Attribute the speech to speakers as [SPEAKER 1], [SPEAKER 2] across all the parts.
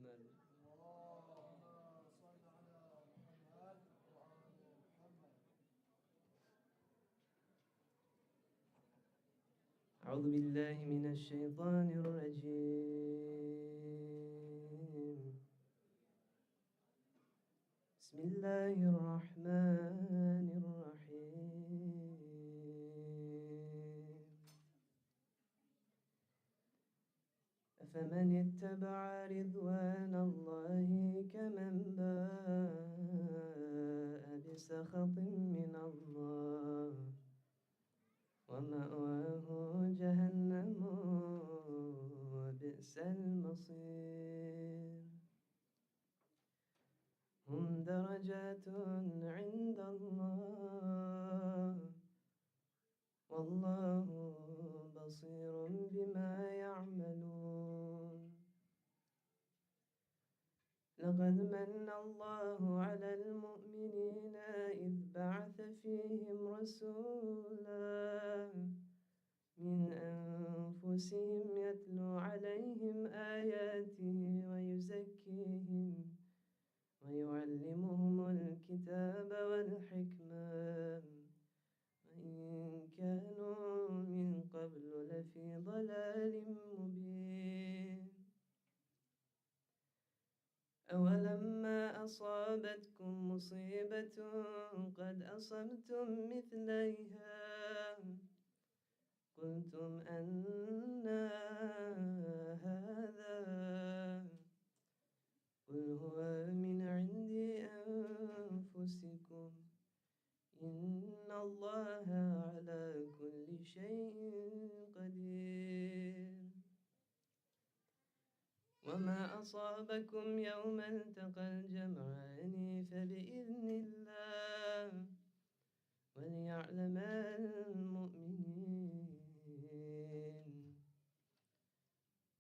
[SPEAKER 1] محمد.
[SPEAKER 2] اللهم صل على محمد وآل محمد.
[SPEAKER 1] أعوذ بالله من الشيطان الرجيم. بسم الله الرحمن الرحيم. أفمن اتبع رضوان الله كمن باء بسخط من الله ومأواه جهنم وبئس المصير. هم درجات عند الله والله بصير بما يعملون. لقد من الله على المؤمنين إذ بعث فيهم رسولا من أنفسهم يتلو عليهم آياته ويزكيهم ويعلمهم الكتاب والحكمة وإن كانوا من قبل لفي ضلال مبين. أولما أصابتكم مصيبة قد أصبتم مثليها قلتم أنى هذا قل هو من عند أنفسكم إن الله على كل شيء قدير. وما أصابكم يوم التقى الجمعان فبإذن الله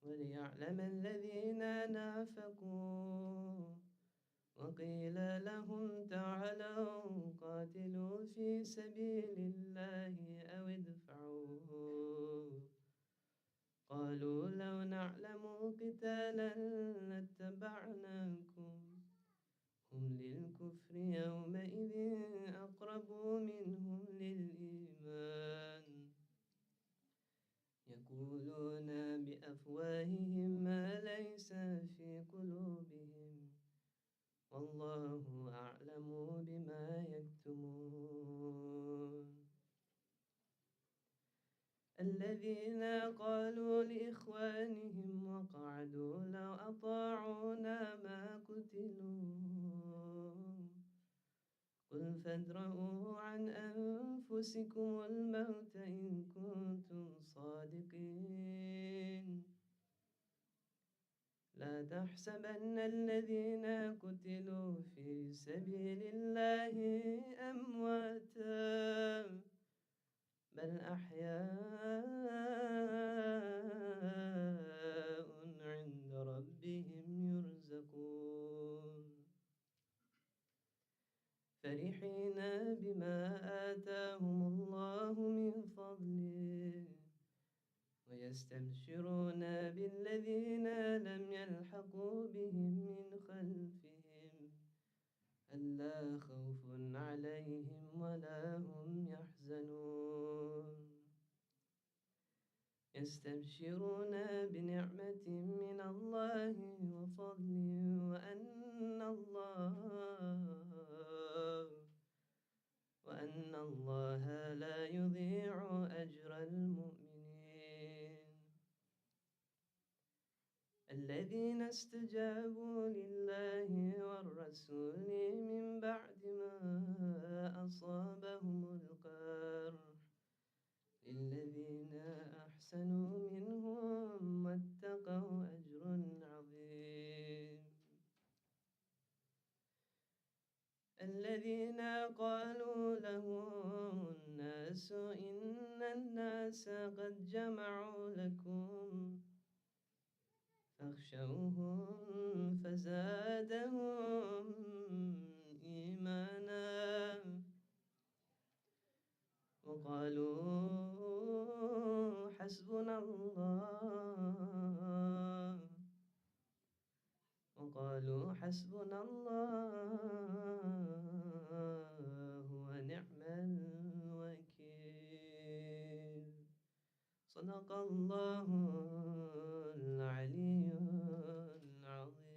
[SPEAKER 1] وليعلم الذين نافقوا وقيل لهم تعالوا قاتلوا في سبيل الله أو ادفعوا قالوا لو نعلم قتالا لاتبعناكم هم للكفر يومئذ أقرب منهم للإيمان يقولون بأفواههم ما ليس في قلوبهم والله أعلم بما يكتمون. الذين قالوا لإخوانهم وقعدوا لو أطاعونا ما قتلوا قل فادرءوا عن أنفسكم الموت إن كنتم صادقين. لا تحسبن الذين قتلوا في سبيل الله أمواتا بل أحياء عند ربهم يرزقون فرحين بما آتاهم الله من فضله ويستبشرون بالذين لم يلحقوا بهم من خلفهم ألا خوف عليهم ولا هم يحزنون. يستبشرون بنعمة من الله وفضل وأن الله لا يضيع أجر المؤمنين. الذين استجابوا لله والرسول من بعد ما أصابهم القرح للذين أحسنوا منهم واتقوا أجر عظيم. الذين قالوا لهم الناس إن الناس قد جمعوا لكم فاخشوهم فزادهم إيمانا وقالوا حسبنا الله صدق الله العلي العظيم.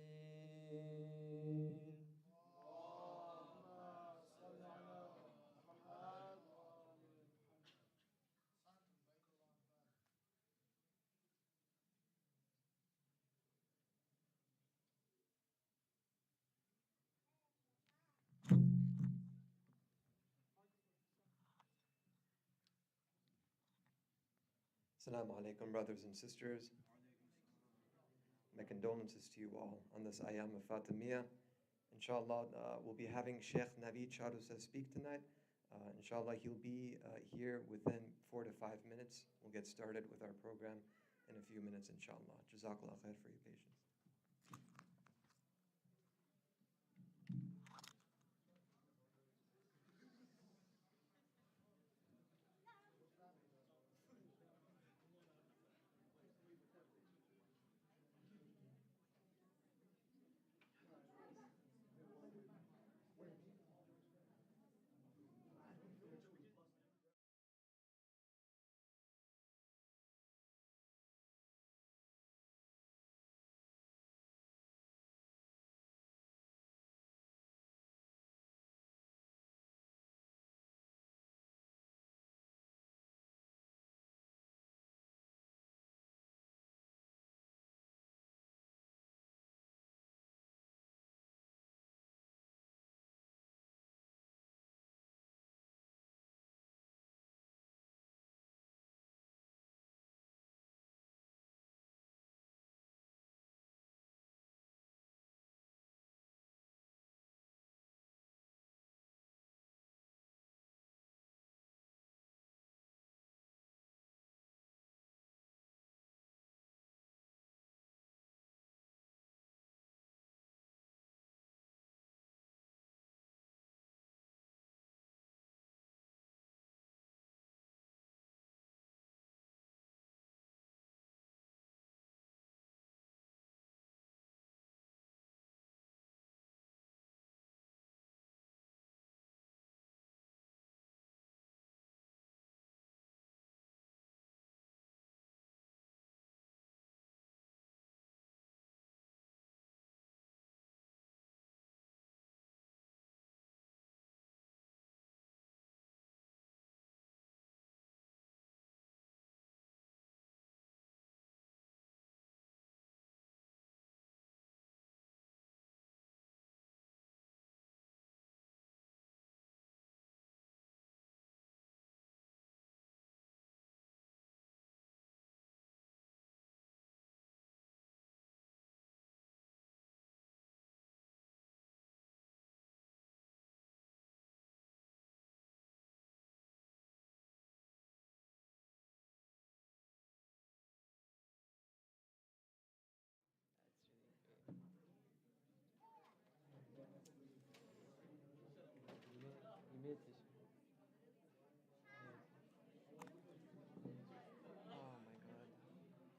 [SPEAKER 3] Assalamu alaikum, brothers and sisters. My condolences to you all on this Ayame Fatimiyah. Inshallah, we'll be having Sheikh Navid Charoseh speak tonight. Inshallah, he'll be here within 4 to 5 minutes. We'll get started with our program in a few minutes, inshallah. Jazakallah khair for your patience.
[SPEAKER 1] That's really great. You made this.
[SPEAKER 3] Oh my God.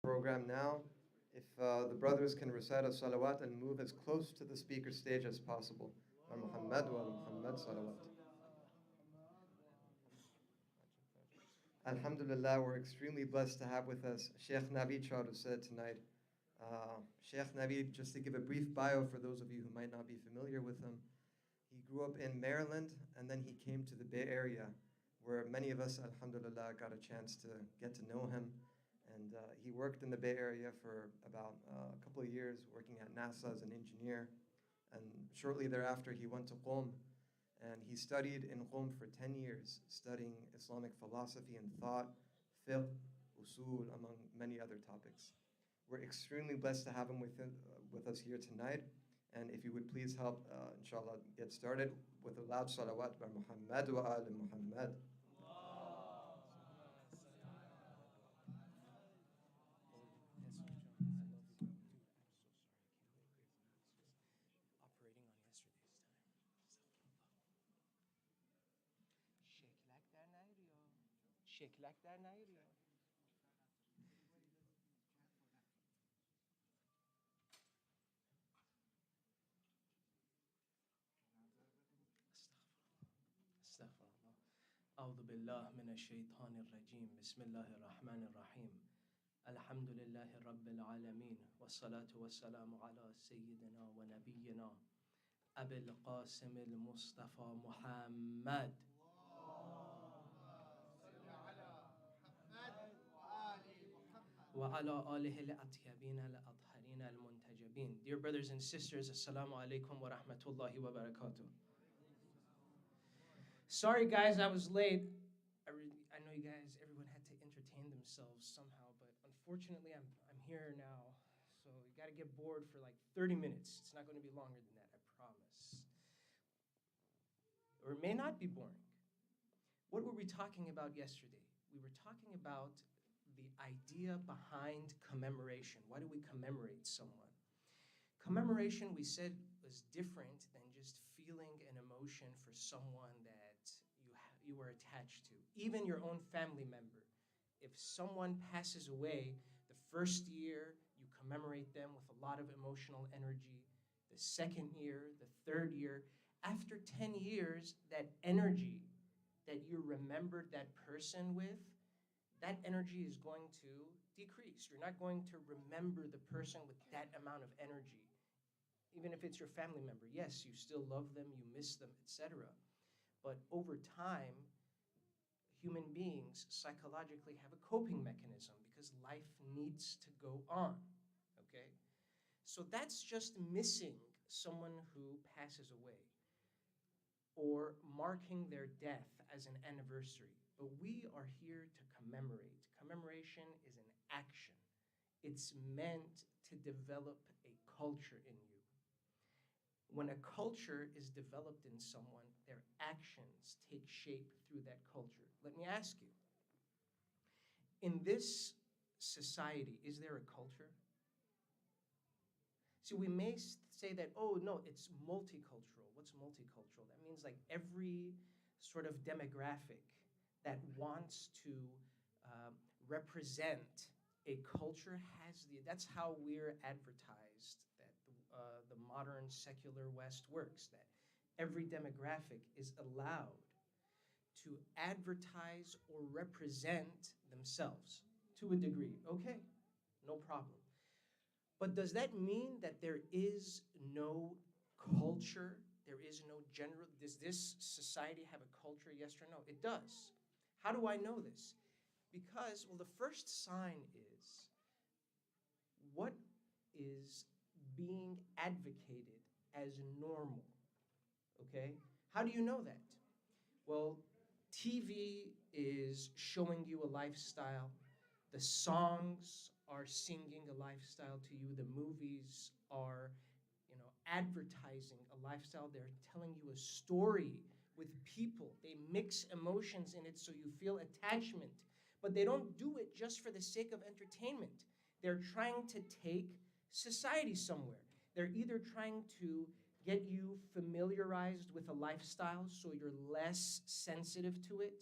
[SPEAKER 3] program now. If the brothers can recite a salawat and move as close to the speaker stage as possible. Muhammad wa Muhammad salawat. Alhamdulillah, we're extremely blessed to have with us Sheikh Navid Charoseh tonight. Sheikh Navid, just to give a brief bio for those of you who might not be familiar with him, he grew up in Maryland and then he came to the Bay Area, where many of us, alhamdulillah, got a chance to get to know him. And he worked in the Bay Area for about a couple of years, working at NASA as an engineer. And shortly thereafter, he went to Qom, and he studied in Qom for 10 years, studying Islamic philosophy and thought, fiqh, usul, among many other topics. We're extremely blessed to have him with us here tonight. And if you would please help, inshallah, get started with a loud salawat by Muhammad wa ali Muhammad.
[SPEAKER 4] شکلک در نیاری. استغفر الله. أعوذ بالله من الشيطان الرجيم. بسم الله الرحمن الرحيم. الحمد لله رب العالمين والصلاة والسلام على سيدنا ونبينا أبي القاسم المصطفى محمد وعلى آله الأطيبين الأطهرين المنتجبين. Dear brothers and sisters, Assalamu alaikum wa rahmatullahi wa barakatuh. Sorry guys, I was late. I know you guys, everyone had to entertain themselves somehow, but unfortunately I'm here now. So you gotta get bored for like 30 minutes. It's not gonna be longer than that, I promise. Or it may not be boring. What were we talking about yesterday? We were talking about the idea behind commemoration. Why do we commemorate someone? Commemoration, we said, was different than just feeling an emotion for someone that you were attached to. Even your own family member. If someone passes away, the first year you commemorate them with a lot of emotional energy. The second year, the third year. After 10 years, that energy that you remembered that person with, that energy is going to decrease. You're not going to remember the person with that amount of energy. Even if it's your family member, yes, you still love them, you miss them, etc. But over time, human beings psychologically have a coping mechanism because life needs to go on, okay? So that's just missing someone who passes away or marking their death as an anniversary. But we are here to commemorate. Commemoration is an action. It's meant to develop a culture in you. When a culture is developed in someone, their actions take shape through that culture. Let me ask you, in this society, is there a culture? See, we may say that, oh, no, it's multicultural. What's multicultural? That means like every sort of demographic that wants to represent a culture that's how we're advertised, that the modern secular West works, that every demographic is allowed to advertise or represent themselves to a degree. Okay, no problem. But does that mean that there is no culture? There is no general, does this society have a culture, yes or no? It does. How do I know this? Because, well, the first sign is what is being advocated as normal, okay? How do you know that? Well, TV is showing you a lifestyle. The songs are singing a lifestyle to you. The movies are, advertising a lifestyle. They're telling you a story with people. They mix emotions in it so you feel attachment. But they don't do it just for the sake of entertainment. They're trying to take society somewhere. They're either trying to get you familiarized with a lifestyle so you're less sensitive to it,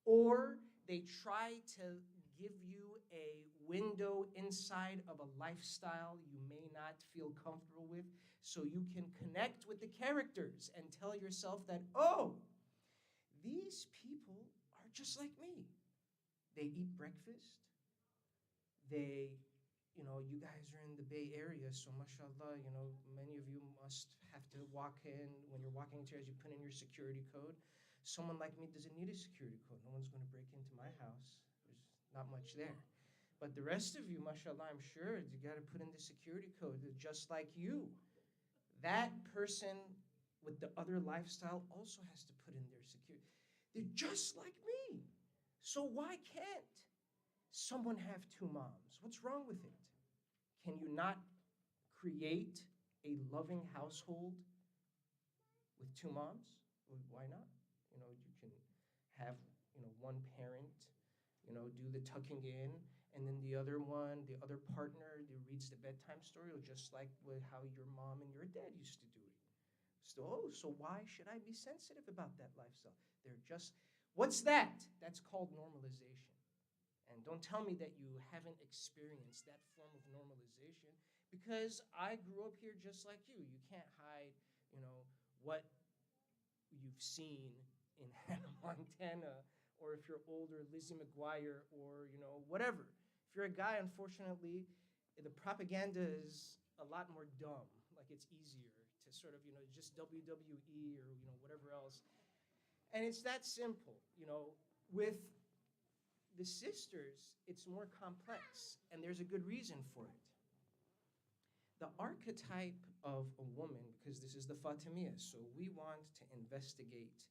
[SPEAKER 4] or they try to give you a window inside of a lifestyle you may not feel comfortable with, so you can connect with the characters and tell yourself that, oh, these people are just like me. They eat breakfast. They, you guys are in the Bay Area, so mashallah, many of you must have to walk in. When you're walking into, as you put in your security code. Someone like me doesn't need a security code. No one's going to break into my house. There's not much there. But the rest of you, mashallah, I'm sure you got to put in the security code. They're just like you. That person with the other lifestyle also has to put in their security. They're just like me. So why can't someone have two moms? What's wrong with it? Can you not create a loving household with two moms? Well, why not? You can have, one parent, do the tucking in, and then the other partner reads the bedtime story, just like how your mom and your dad used to do it. So why should I be sensitive about that lifestyle? What's that? That's called normalization. And don't tell me that you haven't experienced that form of normalization, because I grew up here just like you. You can't hide, what you've seen in Hannah Montana, or if you're older, Lizzie McGuire, or, whatever. If you're a guy, unfortunately, the propaganda is a lot more dumb. Like, it's easier to sort of, just WWE or, whatever else. And it's that simple. With the sisters, it's more complex, and there's a good reason for it. The archetype of a woman, because this is the Fatimiyah, so we want to investigate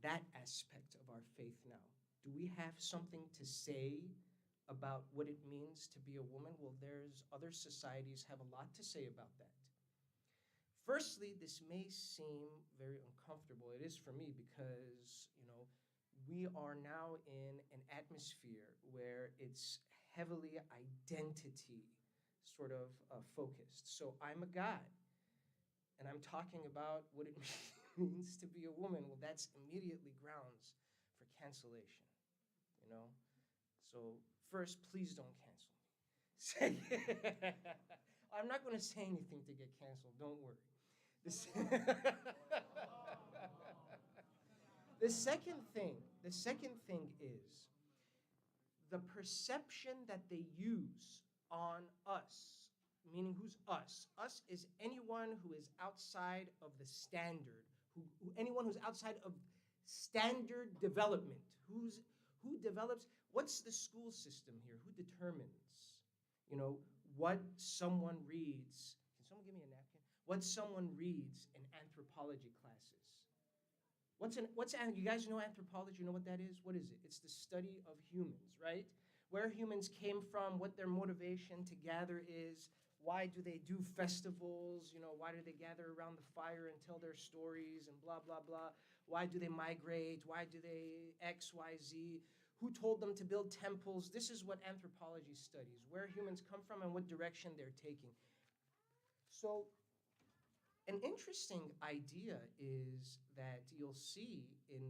[SPEAKER 4] that aspect of our faith now. Do we have something to say about what it means to be a woman? Well, there's other societies have a lot to say about that. Firstly, this may seem very uncomfortable. It is for me, because, we are now in an atmosphere where it's heavily identity sort of focused. So I'm a guy, and I'm talking about what it means to be a woman. Well, that's immediately grounds for cancellation, So first, please don't cancel me. I'm not going to say anything to get canceled. Don't worry. The second thing is the perception that they use on us, meaning who's us? Us is anyone who is outside of the standard, anyone who's outside of standard development. Who develops? What's the school system here? Who determines, what someone reads? Can someone give me a napkin? What someone reads in anthropology classes. You guys know anthropology? You know what that is? What is it? It's the study of humans, right? Where humans came from, what their motivation to gather is, why do they do festivals, why do they gather around the fire and tell their stories and blah, blah, blah. Why do they migrate? Why do they X, Y, Z? Who told them to build temples? This is what anthropology studies, where humans come from and what direction they're taking. So an interesting idea is that you'll see in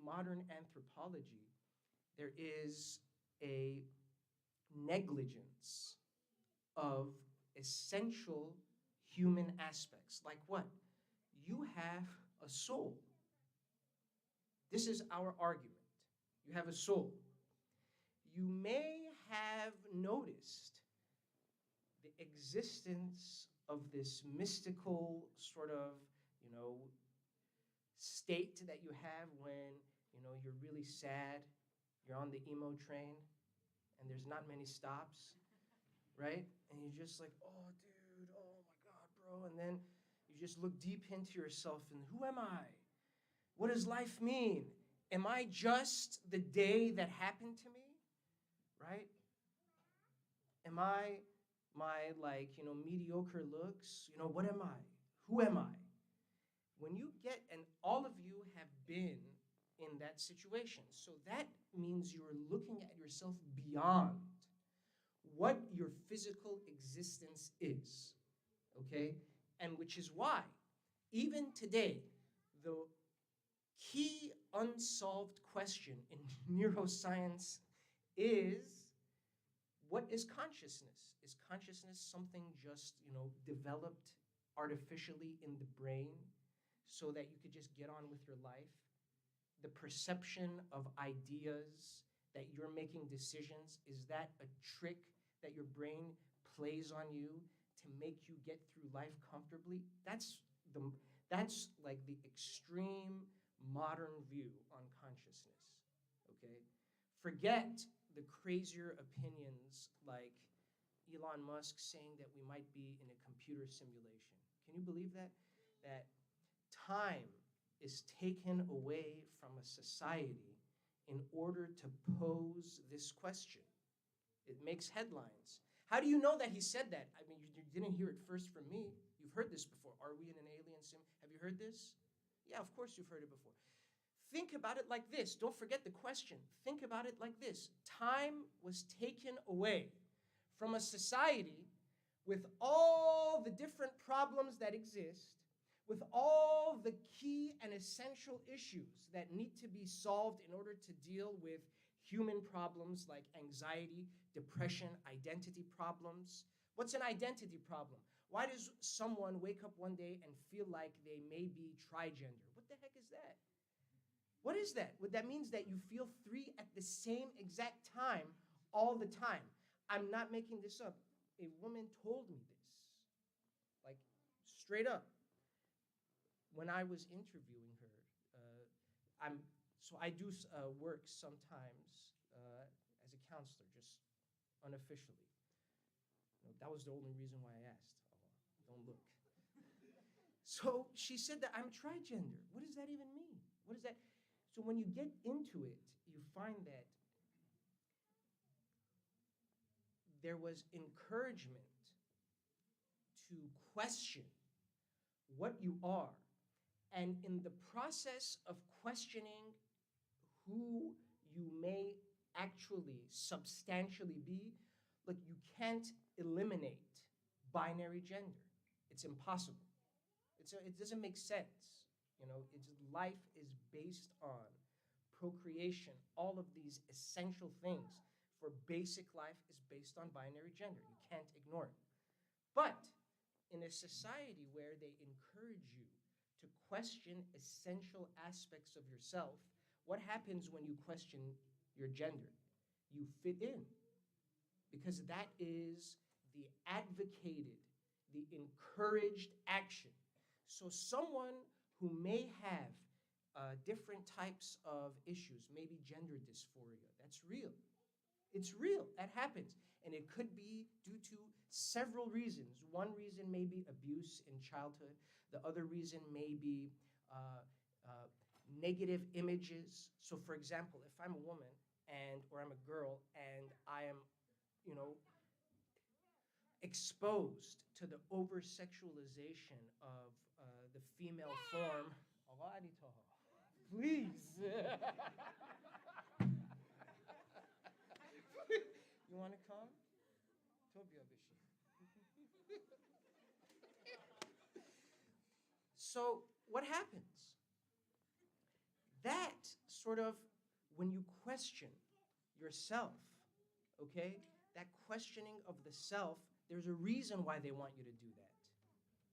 [SPEAKER 4] modern anthropology, there is a negligence of essential human aspects. Like what? You have a soul. This is our argument. You have a soul. You may have noticed the existence of this mystical sort of, state that you have when, you're really sad, you're on the emo train, and there's not many stops, right? And you're just like, oh, dude, oh my God, bro. And then you just look deep into yourself and who am I? What does life mean? Am I just the day that happened to me, right? Am I my mediocre looks? What am I? Who am I? When you get, and all of you have been in that situation. So that means you're looking at yourself beyond what your physical existence is, okay? And which is why, even today, the key unsolved question in neuroscience is, what is consciousness? Is consciousness something just, developed artificially in the brain so that you could just get on with your life? The perception of ideas, that you're making decisions, is that a trick that your brain plays on you to make you get through life comfortably? That's like the extreme modern view on consciousness, okay? Forget the crazier opinions like Elon Musk saying that we might be in a computer simulation. Can you believe that? That time is taken away from a society in order to pose this question. It makes headlines. How do you know that he said that? I mean, you didn't hear it first from me. You've heard this before. Are we in an alien sim? Have you heard this? Yeah, of course you've heard it before. Think about it like this. Don't forget the question. Think about it like this. Time was taken away from a society with all the different problems that exist, with all the key and essential issues that need to be solved in order to deal with human problems like anxiety, depression, identity problems. What's an identity problem? Why does someone wake up one day and feel like they may be trigender? What the heck is that? What is that? What that means that you feel three at the same exact time all the time. I'm not making this up. A woman told me this, like straight up. When I was interviewing her, I do work sometimes as a counselor, just unofficially. That was the only reason why I asked. Oh, don't look. So she said that I'm trigender. What does that even mean? What is that? So when you get into it, you find that there was encouragement to question what you are. And in the process of questioning who you may actually substantially be, look, you can't eliminate binary gender. It's impossible. It doesn't make sense. Life is based on procreation. All of these essential things for basic life is based on binary gender. You can't ignore it. But in a society where they encourage you to question essential aspects of yourself, what happens when you question your gender? You fit in, because that is the advocated, the encouraged action. So someone who may have different types of issues, maybe gender dysphoria, that's real. It's real. That happens. And it could be due to several reasons. One reason may be abuse in childhood. The other reason may be negative images. So for example, if I'm a woman or I'm a girl and I am, exposed to the over-sexualization of the female form. Please. You want to come? So what happens? That sort of, when you question yourself, okay, that questioning of the self, there's a reason why they want you to do that.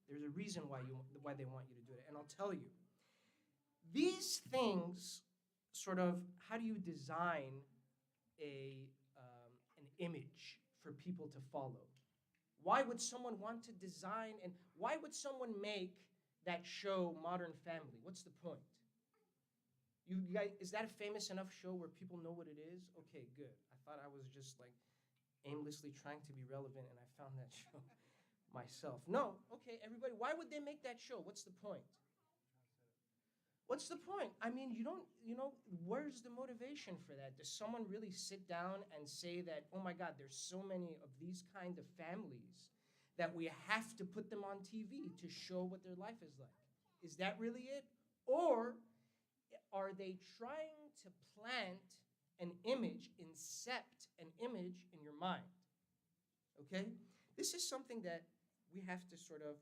[SPEAKER 4] There's a reason why they want you to do it, and I'll tell you. These things, sort of, how do you design an image for people to follow? Why would someone want to design, and why would someone make that show Modern Family? What's the point? You guys, is that a famous enough show where people know what it is? Okay, good. I thought I was just like aimlessly trying to be relevant, and I found that show myself. No, okay, everybody, why would they make that show? What's the point? What's the point? I mean, where's the motivation for that? Does someone really sit down and say that, oh my God, there's so many of these kind of families that we have to put them on TV to show what their life is like? Is that really it? Or are they trying to plant an image, incept an image in your mind? Okay? This is something that we have to sort of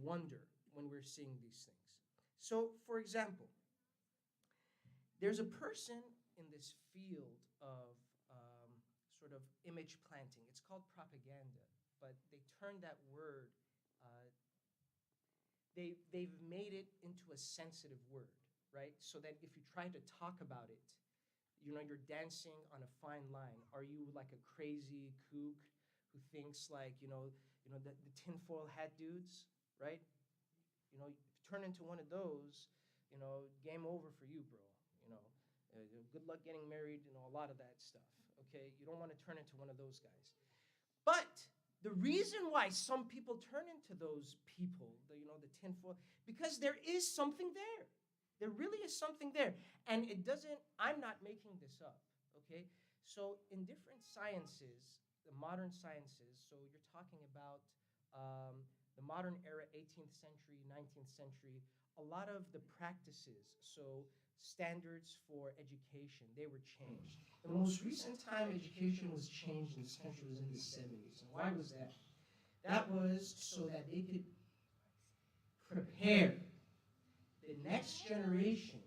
[SPEAKER 4] wonder when we're seeing these things. So, for example, there's a person in this field of sort of image planting. It's called propaganda, but they turned that word, they've made it into a sensitive word, right? So that if you try to talk about it, you're dancing on a fine line. Are you like a crazy kook who thinks like, the tinfoil hat dudes, right? If you turn into one of those, game over for you, bro. Good luck getting married, a lot of that stuff, okay? You don't want to turn into one of those guys. But the reason why some people turn into those people, the tinfoil, because there is something there. There really is something there. And I'm not making this up, okay? So in different sciences, the modern sciences, so you're talking about the modern era, 18th century, 19th century, a lot of the practices, so standards for education, they were changed. The most recent time education was changed in this country was in the 70s. And why was that? That was so that they could prepare the next generation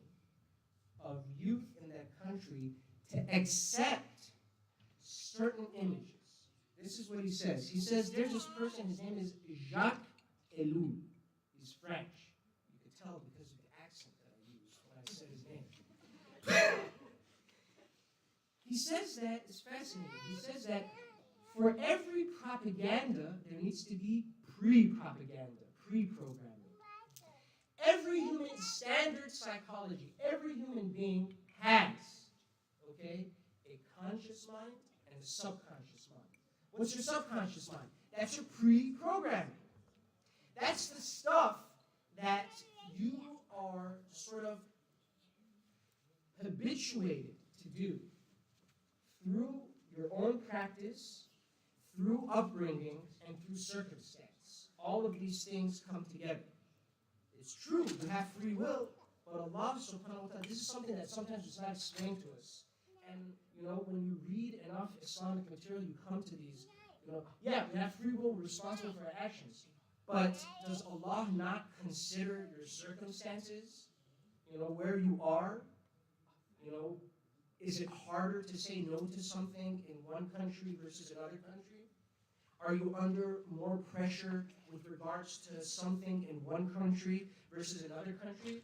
[SPEAKER 4] of youth in that country to accept certain images. This is what he says. He says there's this person, his name is Jacques Ellul. He's French. You could tell because of the accent that I used when I said his name. He says that, it's fascinating, he says that for every propaganda, there needs to be pre-propaganda, pre-programming. Every human, standard psychology, every human being has, okay, a conscious mind and a subconscious mind. What's your subconscious mind? That's your pre-programming. That's the stuff that you are sort of habituated to do through your own practice, through upbringing, and through circumstance. All of these things come together. It's true, you have free will, but Allah subhanahu wa ta'ala, this is something that sometimes is not explained to us. And, when you read enough Islamic material, you come to these, yeah, we have free will, we're responsible for our actions. But does Allah not consider your circumstances? Where you are? Is it harder to say no to something in one country versus another country? Are you under more pressure with regards to something in one country versus another country?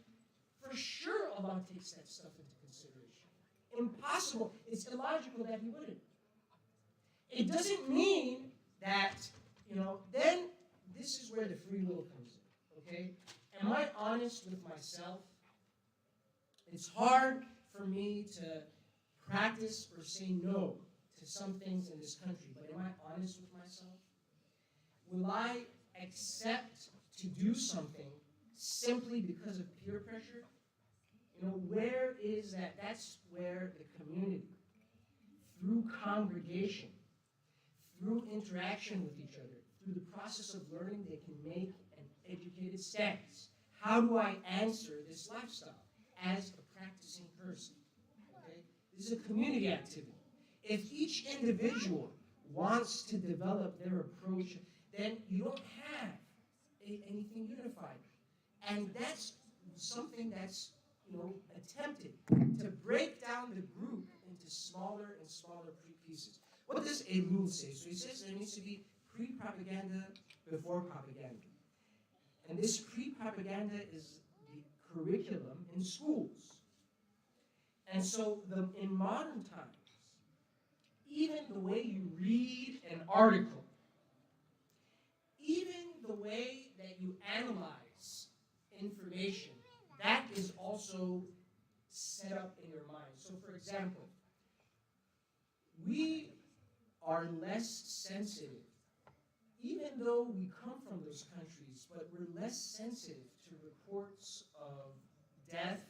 [SPEAKER 4] For sure, Allah takes that stuff into consideration. Impossible. It's illogical that He wouldn't. It doesn't mean that, then this is where the free will comes in, okay? Am I honest with myself? It's hard for me to practice or say no to some things in this country, but am I honest with myself? Will I accept to do something simply because of peer pressure? Where is that? That's where the community, through congregation, through interaction with each other, through the process of learning, they can make an educated stance. How do I answer this lifestyle as a practicing person? Okay? This is a community activity. If each individual wants to develop their approach, then you don't have anything unified. And that's something that's, attempted to break down the group into smaller and smaller pieces. What does Ellul say? So he says there needs to be pre-propaganda before propaganda. And this pre-propaganda is the curriculum in schools. And so in modern times, even the way you read an article, even the way that you analyze information, that is also set up in your mind. So for example, we are less sensitive, even though we come from those countries, but we're less sensitive to reports of death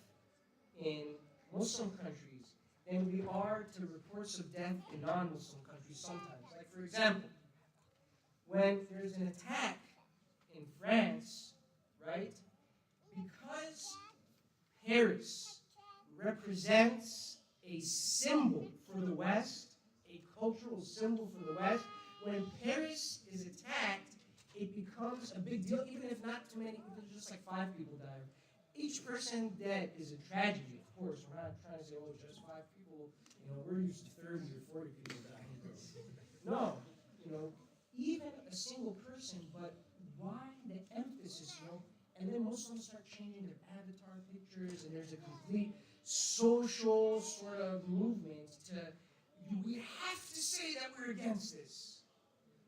[SPEAKER 4] in Muslim countries than we are to reports of death in non-Muslim countries sometimes. Like for example, when there's an attack in France, right? Because Paris represents a symbol for the West, a cultural symbol for the West, when Paris is attacked, it becomes a big deal, even if not too many, even just like 5 people die. Each person dead is a tragedy, of course. We're not trying to say, oh, just 5 people. We're used to 30 or 40 people dying. No, even a single person, but why the emphasis, And then Muslims start changing their avatar pictures, and there's a complete social sort of movement to, we have to say that we're against this.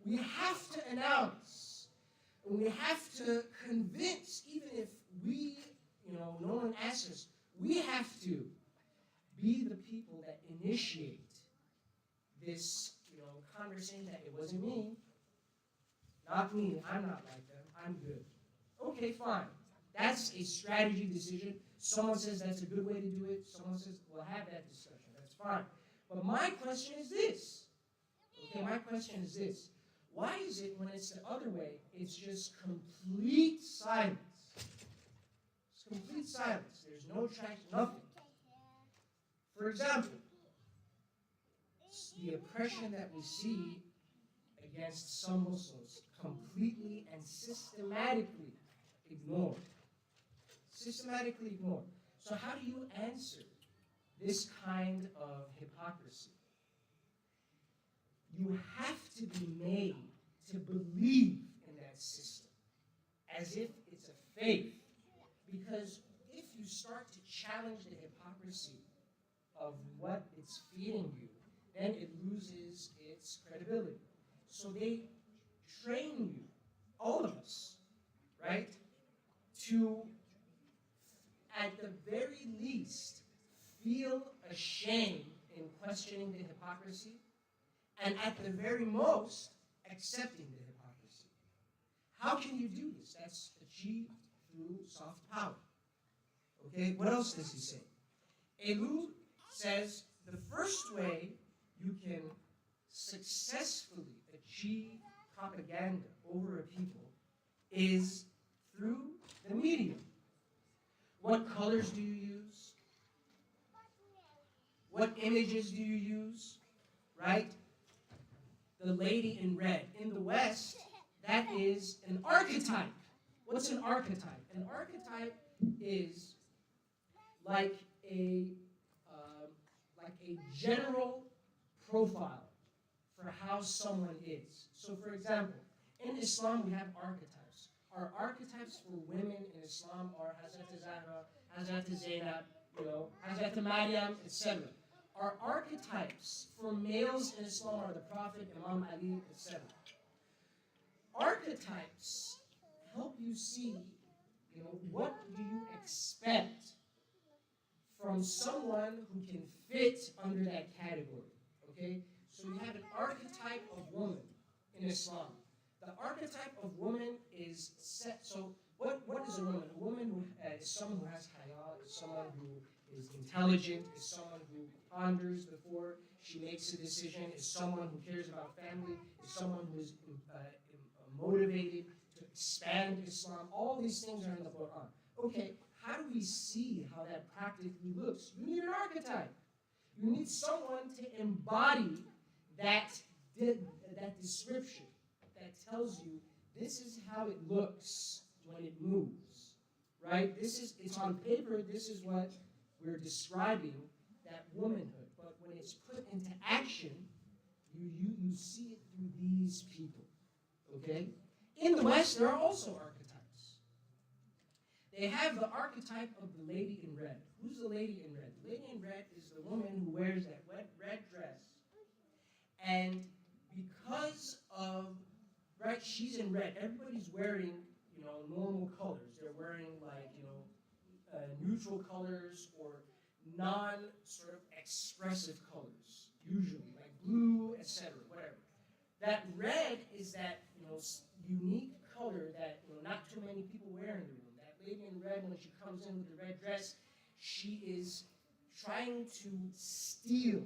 [SPEAKER 4] We have to announce, and we have to convince, even if we, no one asks us, we have to be the people that initiate this, conversation that it wasn't me, not me, I'm not like them, I'm good. Okay, fine. That's a strategy decision. Someone says that's a good way to do it. Someone says, we'll have that discussion. That's fine. But my question is this. Okay, my question is this. Why is it when it's the other way, it's just complete silence? It's complete silence. There's no traction, nothing. For example, the oppression that we see against some Muslims completely and systematically ignored. Systematically ignored. So how do you answer this kind of hypocrisy? You have to be made to believe in that system as if it's a faith. Because if you start to challenge the hypocrisy of what it's feeding you, then it loses its credibility. So they train you, all of us, right, to, at the very least, feel ashamed in questioning the hypocrisy, and at the very most, accepting the hypocrisy. How can you do this? That's achieved through soft power. Okay, what else does he say? Elu says the first way you can successfully achieve propaganda over a people is through the medium. What colors do you use? What images do you use? Right? The lady in red. In the West, that is an archetype. What's an archetype? An archetype is like a general profile for how someone is. So, for example, in Islam we have archetypes. Our archetypes for women in Islam are Hazrat Zahra, Hazrat Zainab, Hazrat Maryam, etc. Our archetypes for males in Islam are the Prophet, Imam Ali, etc. Archetypes help you see, what do you expect from someone who can fit under that category, okay? So you have an archetype of woman in Islam. The archetype of woman is set, so what is a woman? A woman who is someone who has haya, is someone who is intelligent, is someone who ponders before she makes a decision, is someone who cares about family, is someone who is motivated to expand Islam. All these things are in the Quran. Okay, how do we see how that practically looks? You need an archetype. You need someone to embody that description that tells you this is how it looks when it moves, right? It's on paper, this is what we're describing, that womanhood. But when it's put into action, you see it through these people, okay? In the West, there are also archetypes. They have the archetype of the lady in red. Who's the lady in red? The lady in red is the woman who wears that red dress. And because of, right, she's in red. Everybody's wearing, normal colors. They're wearing neutral colors or non-sort of expressive colors, usually, like blue, etc., whatever. That red is that, unique color that, not too many people wear in the room. That lady in red, when she comes in with the red dress, she is trying to steal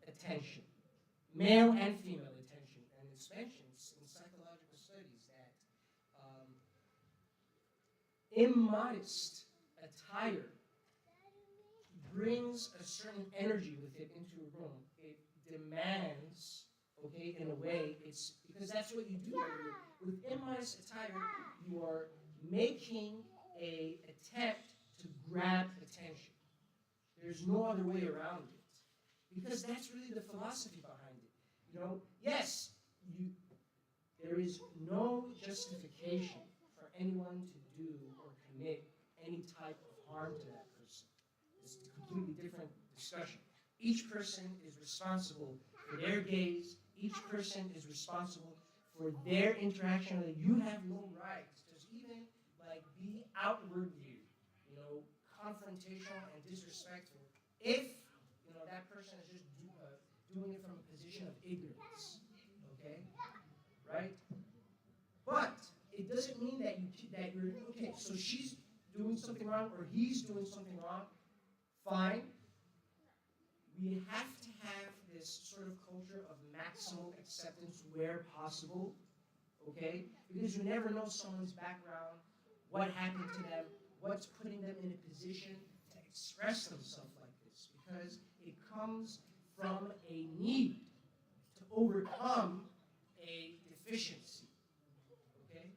[SPEAKER 4] attention, male and female attention. And it's mentioned in psychological studies that immodest attire brings a certain energy with it into a room. It demands, okay, in a way, it's because that's what you do. With immodest attire, you are making an attempt to grab attention. There's no other way around it. Because that's really the philosophy behind it. Yes, there is no justification for anyone to do or commit any type of harm to that person. It's a completely different discussion. Each person is responsible for their gaze. Each person is responsible for their interaction. You have no right to even be outwardly, confrontational and disrespectful if that person is just doing it from a position of ignorance. Okay, right? But it doesn't mean that you're okay. So she's doing something wrong or he's doing something wrong. Fine. We have to have this sort of culture of maximum acceptance where possible, okay? Because you never know someone's background, what happened to them, what's putting them in a position to express themselves like this. Because it comes from a need to overcome a deficiency, okay?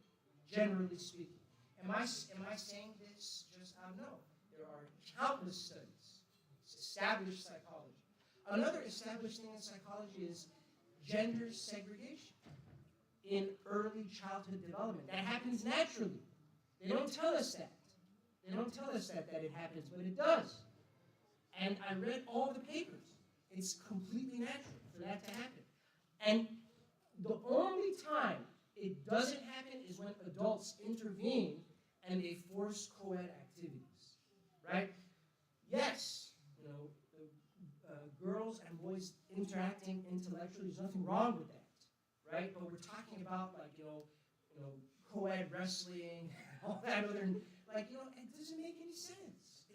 [SPEAKER 4] Generally speaking. Am I saying this just out? No. There are countless studies. It's established psychology. Another established thing in psychology is gender segregation in early childhood development. That happens naturally. They don't tell us that. They don't tell us that it happens, but it does. And I read all the papers. It's completely natural for that to happen. And the only time it doesn't happen is when adults intervene and they force co-ed activities, right? Yes, girls and boys interacting intellectually, there's nothing wrong with that, right? But we're talking about co-ed wrestling, all that other, it doesn't make any sense.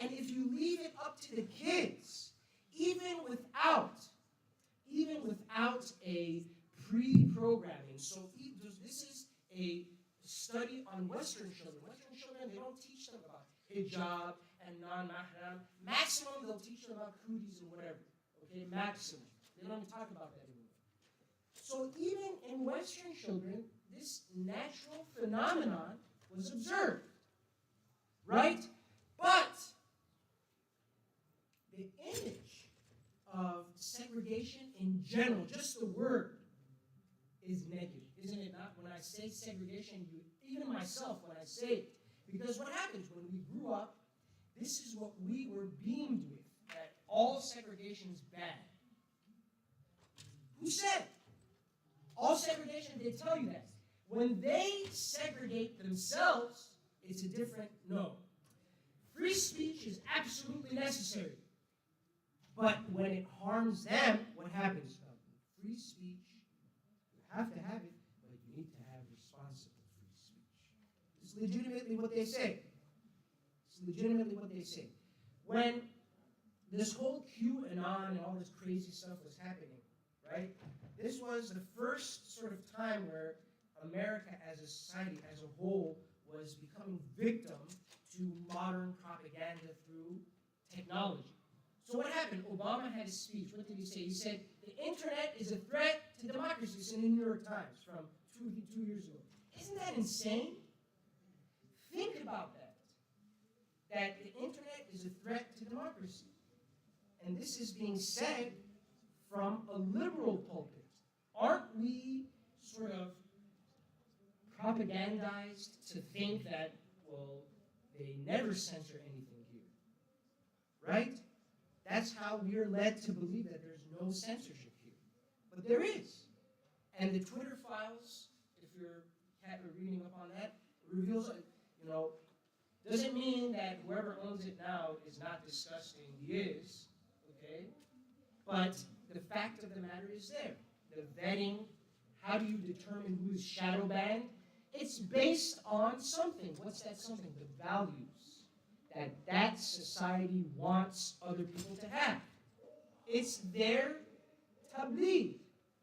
[SPEAKER 4] And if you leave it up to the kids, even without a pre-programming, so this is a study on Western children. Western children, they don't teach them about hijab and non-mahram. Maximum, they'll teach them about cooties and whatever. Okay, maximum. They don't even talk about that anymore. So even in Western children, this natural phenomenon was observed, right? But the image of segregation in general, just the word, is negative, isn't it not? When I say segregation, even myself, when I say it, because what happens when we grew up, this is what we were beamed with, that all segregation is bad. Who said? All segregation, they tell you that. When they segregate themselves, it's a different no. Free speech is absolutely necessary. But when it harms them, what happens? Free speech, you have to have it, but you need to have responsible free speech. It's legitimately what they say. It's legitimately what they say. When this whole QAnon and all this crazy stuff was happening, right? This was the first sort of time where America as a society, as a whole, was becoming victim to modern propaganda through technology. So what happened? Obama had his speech. What did he say? He said, the internet is a threat to democracy. It's in the New York Times from two years ago. Isn't that insane? Think about that. That the internet is a threat to democracy. And this is being said from a liberal pulpit. Aren't we sort of propagandized to think that, well, they never censor anything here, right? That's how we're led to believe that there's no censorship here. But there is. And the Twitter files, if you're reading up on that, reveals, doesn't mean that whoever owns it now is not disgusting. He is, okay? But the fact of the matter is there. The vetting, how do you determine who's shadow banned? It's based on something. What's that something? The values that society wants other people to have. It's their tabligh.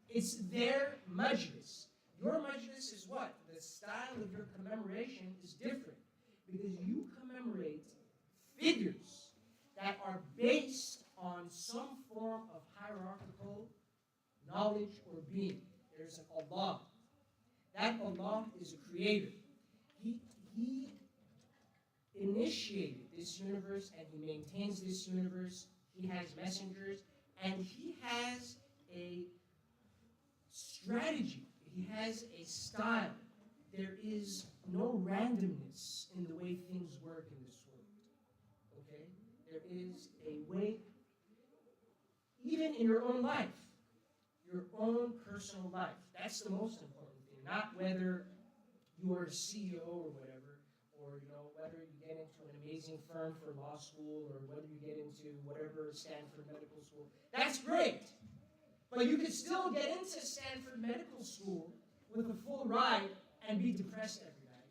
[SPEAKER 4] It's their majlis. Your majlis is what? The style of your commemoration is different because you commemorate figures that are based on some form of hierarchical knowledge or being. There's an Allah. That Allah is a creator. He initiated this universe and he maintains this universe. He has messengers and he has a style. There is no randomness in the way things work in this world. Okay? There is a way, even in your own life, your own personal life. That's the most important thing. Not whether you are a CEO or whatever, or whether you get into an amazing firm for law school, or whether you get into whatever Stanford Medical School. That's great. But you could still get into Stanford Medical School with a full ride and be depressed every night.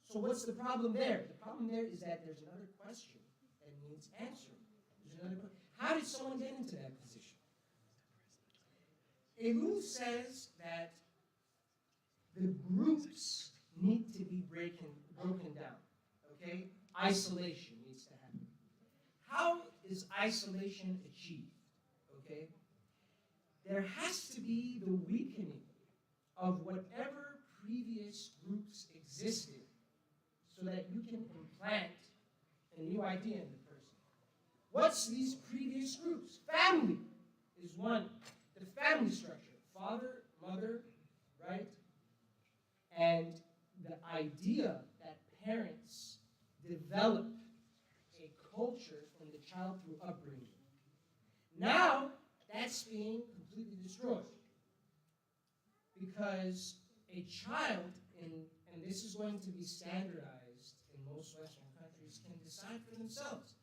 [SPEAKER 4] So what's the problem there? The problem there is that there's another question that needs answering. There's another question. How did someone get into that position? Elu says that the groups need to be broken down. Okay? Isolation needs to happen. How is isolation achieved? Okay? There has to be the weakening of whatever previous groups existed so that you can implant a new idea in the person. What's these previous groups? Family is one. The family structure. Father, mother, right? And the idea that parents develop a culture from the child through upbringing. Now, that's being completely destroyed. Because a child, and this is going to be standardized in most Western countries, can decide for themselves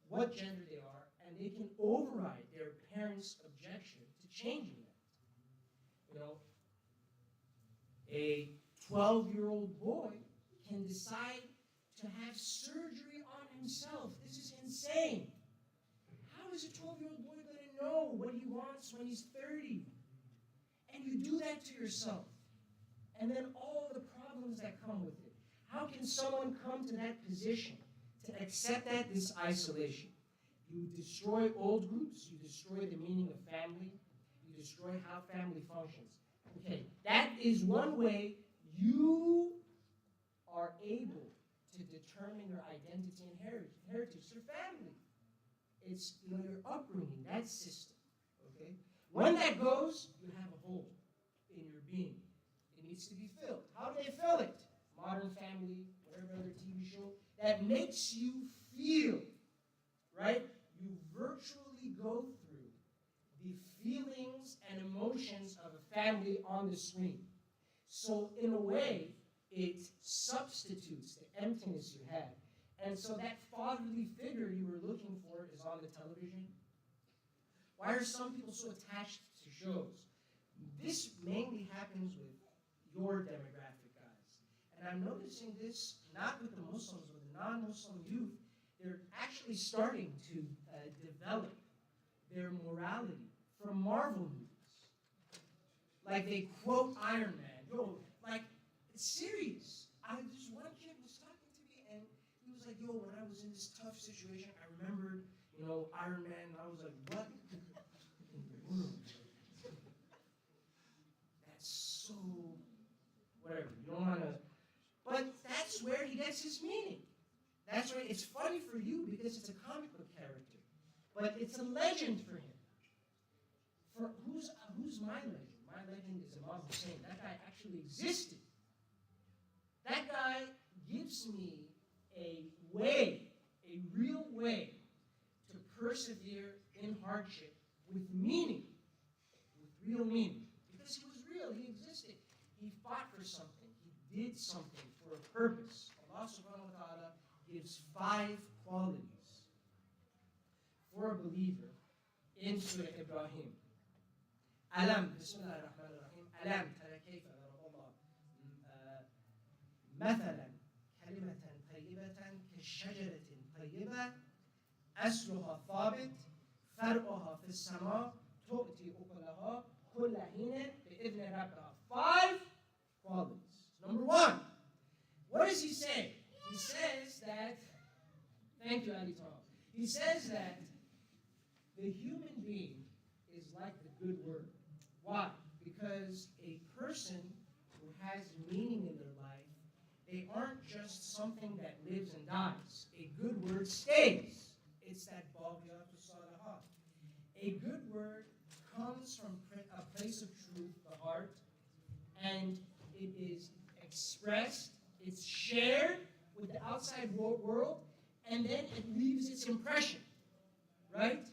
[SPEAKER 4] what gender they are, and they can override their parents' objection to changing that. A 12-year-old boy can decide to have surgery on himself. This is insane. How is a 12-year-old boy going to know what he wants when he's 30? And you do that to yourself. And then all the problems that come with it. How can someone come to that position to accept this isolation? You destroy old groups. You destroy the meaning of family. You destroy how family functions. Okay, that is one way you are able to determine your identity and heritage through family. It's your upbringing, that system. Okay? When that goes, you have a hole in your being. It needs to be filled. How do they fill it? Modern Family, whatever other TV show, that makes you feel, right? You virtually go through the feelings and emotions of a family on the screen. So in a way, it substitutes the emptiness you had. And so that fatherly figure you were looking for is on the television. Why are some people so attached to shows? This mainly happens with your demographic guys. And I'm noticing this not with the Muslims, with the non-Muslim youth. They're actually starting to develop their morality from Marvel movies. Like they quote Iron Man. Yo, like, it's serious. This one kid was talking to me and he was like, yo, when I was in this tough situation, I remembered, Iron Man, and I was like, what in the world? That's so, whatever, you don't want to, but that's where he gets his meaning. That's why it's funny for you because it's a comic book character, but it's a legend for him. For who's my legend? My legend is Imam Hussein. That guy actually existed. That guy gives me a way, a real way to persevere in hardship with meaning, with real meaning. Because he was real, he existed. He fought for something, he did something for a purpose. Allah subhanahu wa ta'ala gives 5 qualities for a believer in Surah Ibrahim. Alam, Bismillah ar-Rahman ar-Rahim. Alam, tara kayfa daraba Allah مثلا كلمة طيبة كشجرة طيبة أصلها ثابت فرعها في السماء تؤتي أكلها كل حين بإذن ربها. 5 qualities. Number 1, what does he say? He says that, thank you, Ali Tom. He says that the human being is like the good word. Why? Because a person who has meaning in their life, they aren't just something that lives and dies. A good word stays. It's that Baqiyatu Salihat. A good word comes from a place of truth, the heart, and it is expressed, it's shared with the outside world, and then it leaves its impression, right?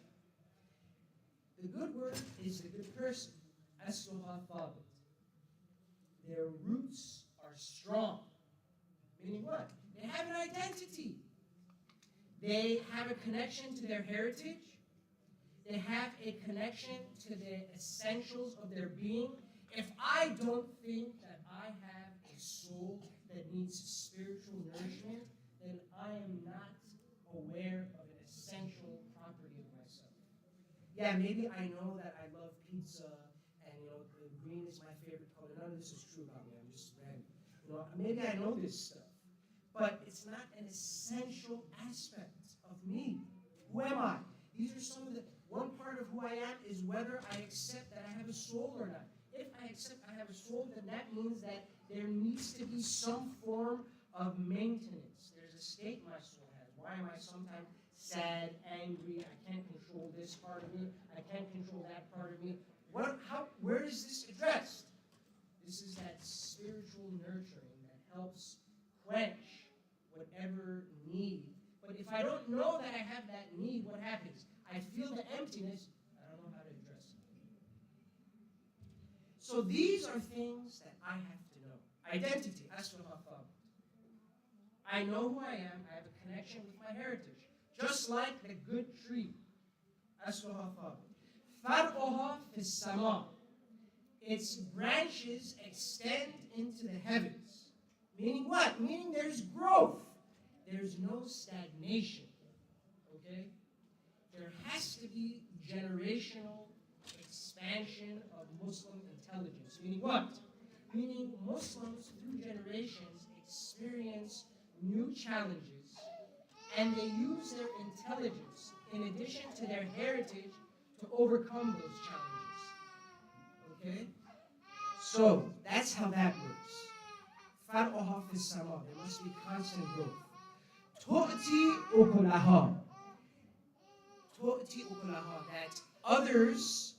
[SPEAKER 4] The good word is the good person. Asluha thabit. Their roots are strong. Meaning what? They have an identity. They have a connection to their heritage. They have a connection to the essentials of their being. If I don't think that I have a soul that needs spiritual nourishment, then I am not aware of an essential property of myself. Yeah, maybe I know that I love pizza and the green is my favorite color. None of this is true about me. I'm just random. Maybe I know this stuff, but it's not an essential aspect of me. Who am I? These are some of the. One part of who I am is whether I accept that I have a soul or not. If I accept I have a soul, then that means that there needs to be some form of maintenance. There's a state my soul has. Why am I sometimes sad, angry? I can't control this part of me. I can't control that part of me. Where is this addressed? This is that spiritual nurturing that helps quench whatever need. But if I don't know that I have that need, what happens? I feel the emptiness. I don't know how to address it. So these are things that I have to know. Identity. I know who I am. I have a connection with my heritage. Just like the good tree. Far'uha fi sama. Its branches extend into the heavens. Meaning what? Meaning there's growth. There's no stagnation. Okay? There has to be generational expansion of Muslim intelligence. Meaning what? Meaning Muslims through generations experience new challenges and they use their intelligence in addition to their heritage to overcome those challenges. Okay? So that's how that works. Far'uha fi sama. There must be constant growth. Tu'ti ukulaha. Tu'ti ukulaha. That others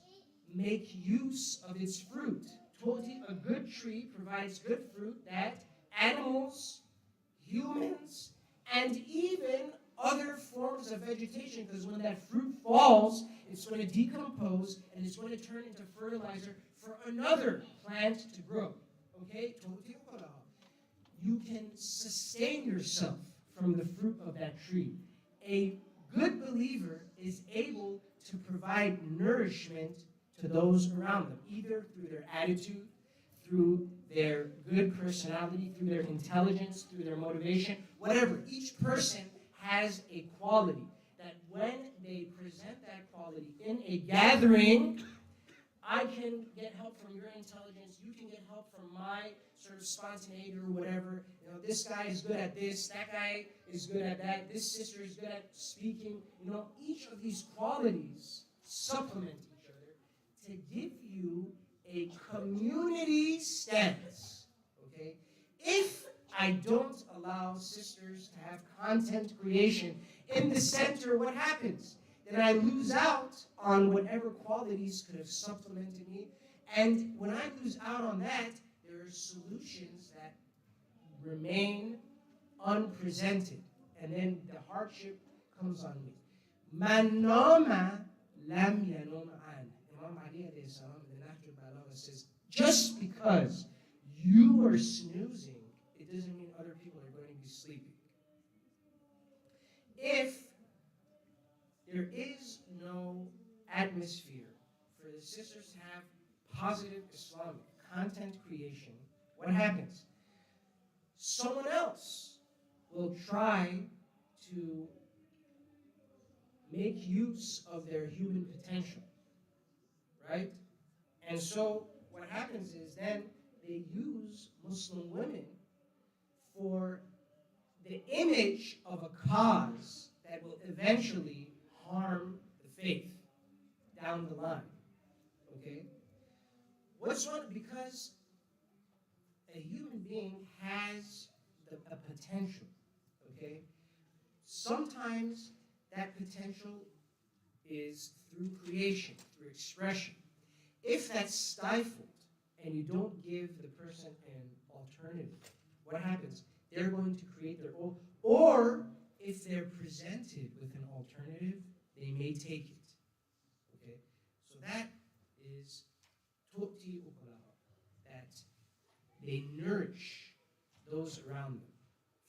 [SPEAKER 4] make use of its fruit. Tu'ti, a good tree provides good fruit that animals, humans, and even other forms of vegetation, because when that fruit falls, it's going to decompose and it's going to turn into fertilizer for another plant to grow. Okay? You can sustain yourself from the fruit of that tree. A good believer is able to provide nourishment to those around them, either through their attitude, through their good personality, through their intelligence, through their motivation, whatever. Each person has a quality that when they present that quality in a gathering, I can get help from your intelligence, you can get help from my sort of spontaneity or whatever. This guy is good at this, that guy is good at that, this sister is good at speaking. Each of these qualities supplement each other to give you a community stance. Okay? If I don't allow sisters to have content creation in the center, what happens? Then I lose out on whatever qualities could have supplemented me. And when I lose out on that, there are solutions that remain unpresented. And then the hardship comes on me. Man nama lam yanum an. Imam Ali alayhi salam in the Nahj al-Balagha says, just because you are snoozing, it doesn't mean other people are going to be sleeping. If there is no atmosphere for the sisters to have positive Islamic content creation, what happens? Someone else will try to make use of their human potential, right? And so what happens is then they use Muslim women for the image of a cause that will eventually harm the faith down the line. Okay? What's wrong? Because a human being has a potential. Okay? Sometimes that potential is through creation, through expression. If that's stifled and you don't give the person an alternative, what happens? They're going to create their own, or if they're presented with an alternative, they may take it. Okay? So that is tu'ti ukulaha, that they nourish those around them.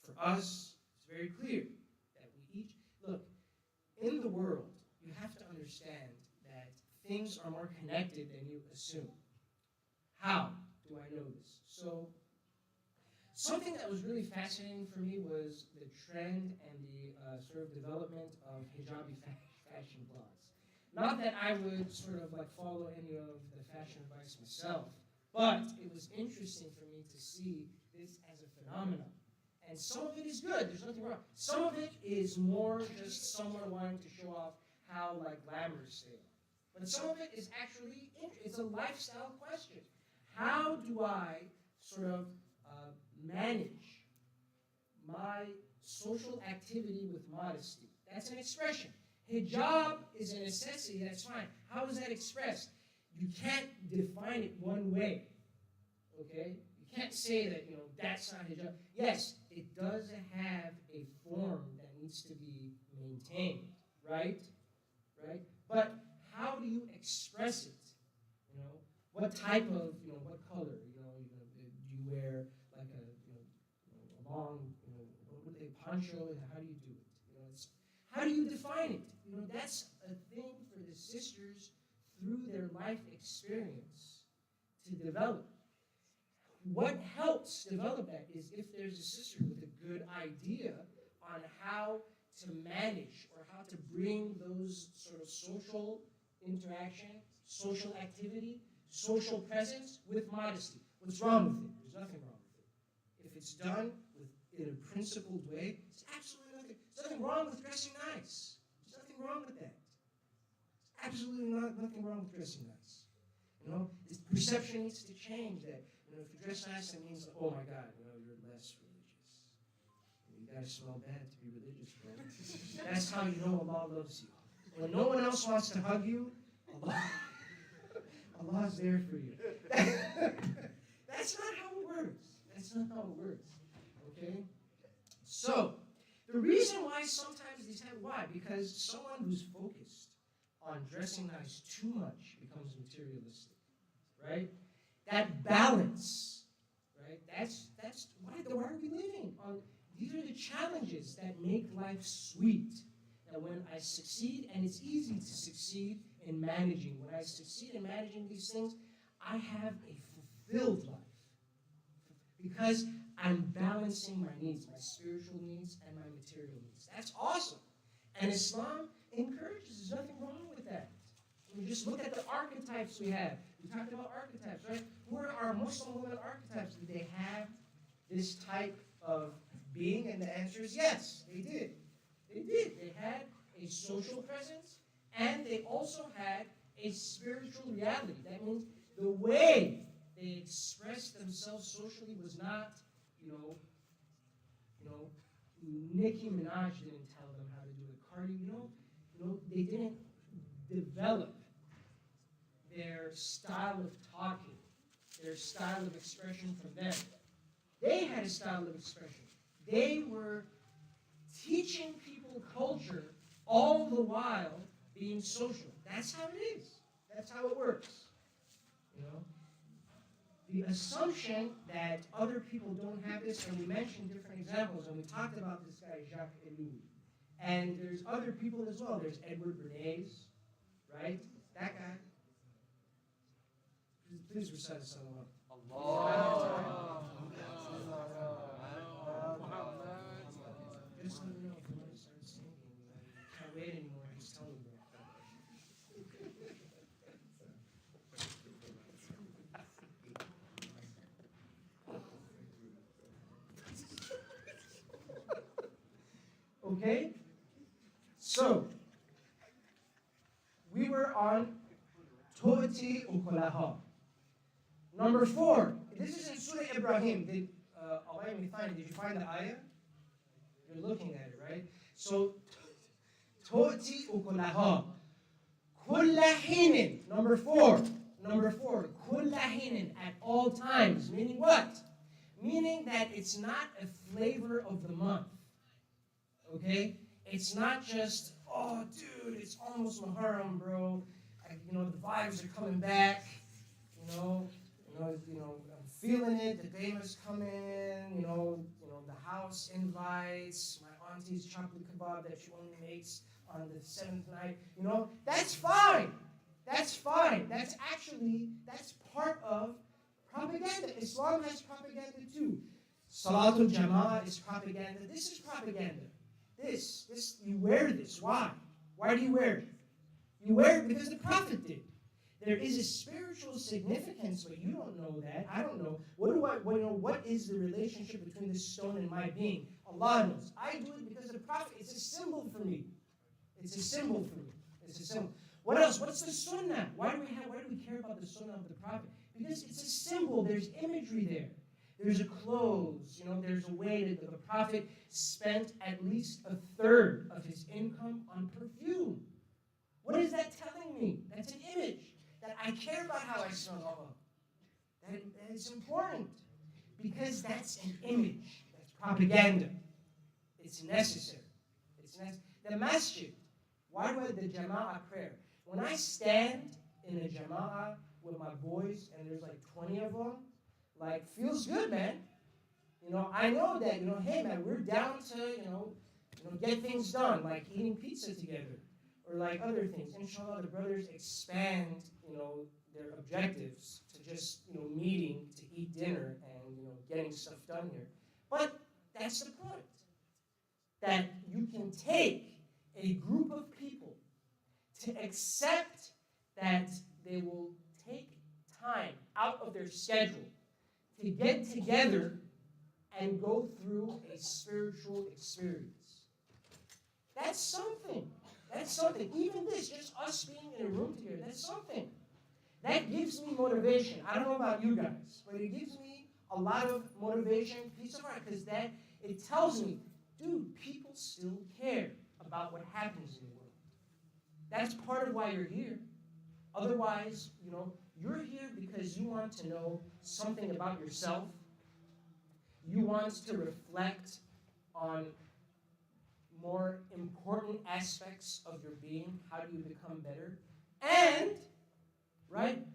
[SPEAKER 4] For us, it's very clear that we each, look, in the world, you have to understand that things are more connected than you assume. How do I know this? So, something that was really fascinating for me was the trend and the sort of development of hijabi fashion blogs. Not that I would sort of like follow any of the fashion advice myself, but it was interesting for me to see this as a phenomenon. And some of it is good, there's nothing wrong. Some of it is more just someone wanting to show off how like glamorous they are. But some of it is actually, it's a lifestyle question. How do I sort of manage my social activity with modesty? That's an expression. Hijab is a necessity, that's fine. How is that expressed? You can't define it one way, okay? You can't say that, that's not hijab. Yes, it does have a form that needs to be maintained, right? Right? But how do you express it? What type of, what color? Do you wear like a long, what would they, poncho? How do you do it? How do you define it? That's a thing for the sisters through their life experience to develop. What helps develop that is if there's a sister with a good idea on how to manage or how to bring those sort of social interaction, social activity, social presence with modesty. What's wrong with it? There's nothing wrong with it. If it's done in a principled way, it's absolutely nothing. There's nothing wrong with dressing nice. There's nothing wrong with that. There's absolutely nothing wrong with dressing nice. The perception needs to change that, if you dress nice, it means, oh my God, you're less religious. You gotta smell bad to be religious, bro. That's how you know Allah loves you. When no one else wants to hug you, Allah's there for you. That's not how it works. That's not how it works. Okay? So, the reason why sometimes these happen, why? Because someone who's focused on dressing nice too much becomes materialistic. Right? That balance, right? That's why are we living on? These are the challenges that make life sweet. That when I succeed, and it's easy to succeed in managing. When I succeed in managing these things, I have a fulfilled life because I'm balancing my needs, my spiritual needs and my material needs. That's awesome, and Islam encourages. There's nothing wrong with that. Just look at the archetypes we have. We talked about archetypes, right? Who are our Muslim women archetypes? Did they have this type of being? And the answer is yes, they did. They did. They had a social presence, and they also had a spiritual reality. That means the way they expressed themselves socially was not, Nicki Minaj didn't tell them how to do it. Cardi, they didn't develop their style of talking, their style of expression from them. They had a style of expression. They were teaching people culture all the while being social. That's how it is. That's how it works. The assumption that other people don't have this, and we mentioned different examples, and we talked about this guy, Jacques Ellul. And there's other people as well. There's Edward Bernays, right? That guy. Please recite a salawat. Allah. Just let me know if you want to start singing. Can't wait anymore. He's telling me. Okay? So, we were on Tu'ti Ukulaha. Number 4. This is in Surah Ibrahim. Did you find the ayah? You're looking at it, right? So, Tu'ti Ukulaha. Kulla hinin. Number 4. Kulla mutahinan, at all times. Meaning what? Meaning that it's not a flavor of the month. Okay? It's not just, oh, dude, it's almost Muharram, bro. The vibes are coming back. I'm feeling it. The day must come in. The house invites my auntie's chocolate kebab that she only makes on the 7th night. That's fine. That's fine. That's part of propaganda. Islam has propaganda too. Salatul Jama'ah is propaganda. This is propaganda. This, you wear this. Why? Why do you wear it? You wear it because the Prophet did. There is a spiritual significance, but you don't know that. I don't know. What is the relationship between this stone and my being? Allah knows. I do it because the Prophet, it's a symbol for me. It's a symbol for me. It's a symbol. What else? What's the sunnah? Why do we care about the sunnah of the Prophet? Because it's a symbol. There's imagery there. There's a clothes. There's a way that the Prophet spent at least a third of his income on perfume. What is that telling me? That's an image. That I care about how I smell. That it's important. Because that's an image. That's propaganda. It's necessary. The masjid. Why do the jama'ah prayer? When I stand in a jama'ah with my boys and there's like 20 of them, feels good, man. I know that, hey, man, we're down to, get things done, like eating pizza together or like other things. Inshallah, the brothers expand, their objectives to just, meeting to eat dinner and, getting stuff done here. But that's the point. That you can take a group of people to accept that they will take time out of their schedule to get together and go through a spiritual experience. That's something. That's something. Even this, just us being in a room together, that's something. That gives me motivation. I don't know about you guys, but it gives me a lot of motivation, peace of heart, because it tells me, dude, people still care about what happens in the world. That's part of why you're here. Otherwise, you're here because you want to know something about yourself. You want to reflect on more important aspects of your being. How do you become better? And,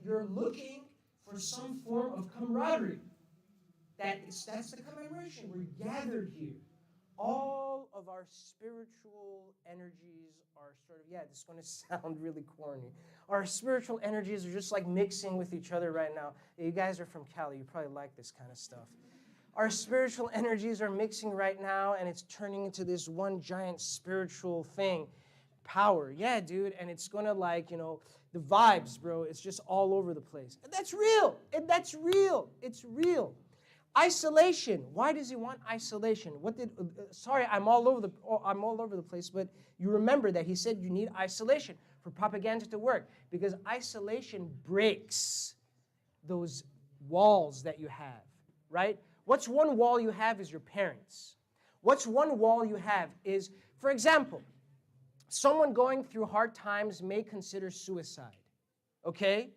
[SPEAKER 4] you're looking for some form of camaraderie. That's the commemoration. We're gathered here. All of our spiritual energies are this is going to sound really corny. Our spiritual energies are just like mixing with each other right now. You guys are from Cali. You probably like this kind of stuff. Our spiritual energies are mixing right now, and it's turning into this one giant spiritual thing. Power. Yeah, dude. And it's going to the vibes, bro. It's just all over the place. And that's real. That's real. It's real. Isolation. Why does he want isolation? Sorry, I'm all over the place, but you remember that he said you need isolation for propaganda to work, because isolation breaks those walls that you have, right? What's one wall you have is your parents. What's one wall you have is, for example, someone going through hard times may consider suicide, okay?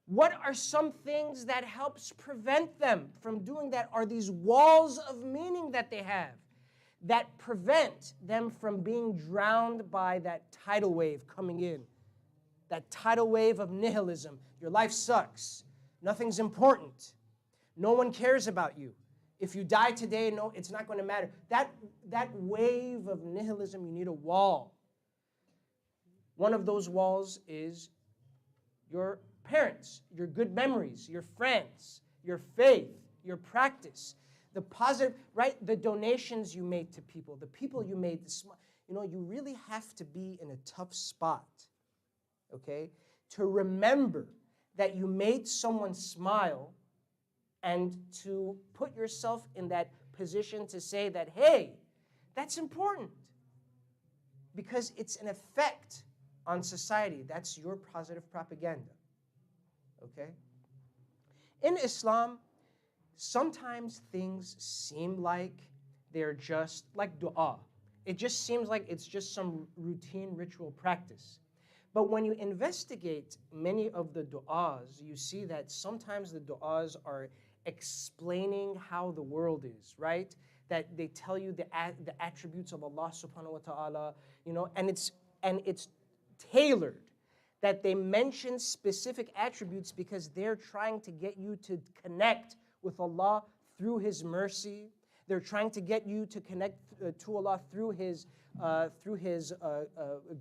[SPEAKER 4] What are some things that helps prevent them from doing that? Are these walls of meaning that they have that prevent them from being drowned by that tidal wave coming in, that tidal wave of nihilism. Your life sucks. Nothing's important. No one cares about you. If you die today, no, it's not going to matter. That wave of nihilism, you need a wall. One of those walls is your parents, your good memories, your friends, your faith, your practice, the positive, the donations you made to people, the people you made, you really have to be in a tough spot, okay, to remember that you made someone smile and to put yourself in that position to say that, hey, that's important because it's an effect on society. That's your positive propaganda. Okay? In Islam, sometimes things seem like they're just like dua. It just seems like it's just some routine ritual practice. But when you investigate many of the du'as, you see that sometimes the du'as are explaining how the world is, right? That they tell you the attributes of Allah subhanahu wa ta'ala, and it's tailored. That they mention specific attributes because they're trying to get you to connect with Allah through His mercy. They're trying to get you to connect to Allah through His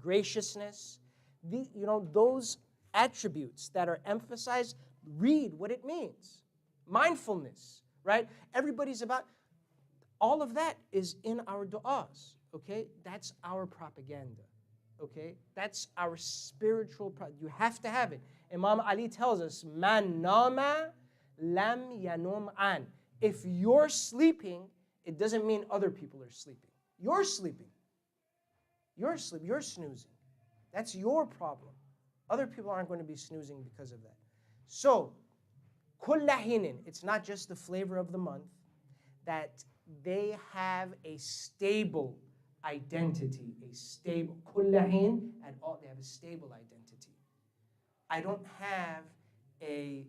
[SPEAKER 4] graciousness. Those attributes that are emphasized, read what it means. Mindfulness, right? Everybody's about, all of that is in our du'as, okay? That's our propaganda, okay? That's our spiritual, you have to have it. Imam Ali tells us, man nama lam yanum an. If you're sleeping, it doesn't mean other people are sleeping. You're sleeping. You're snoozing. That's your problem. Other people aren't going to be snoozing because of that. So, kulla hinin, it's not just the flavor of the month, that they have a stable identity, kulla hin, at all, they have a stable identity. I don't have a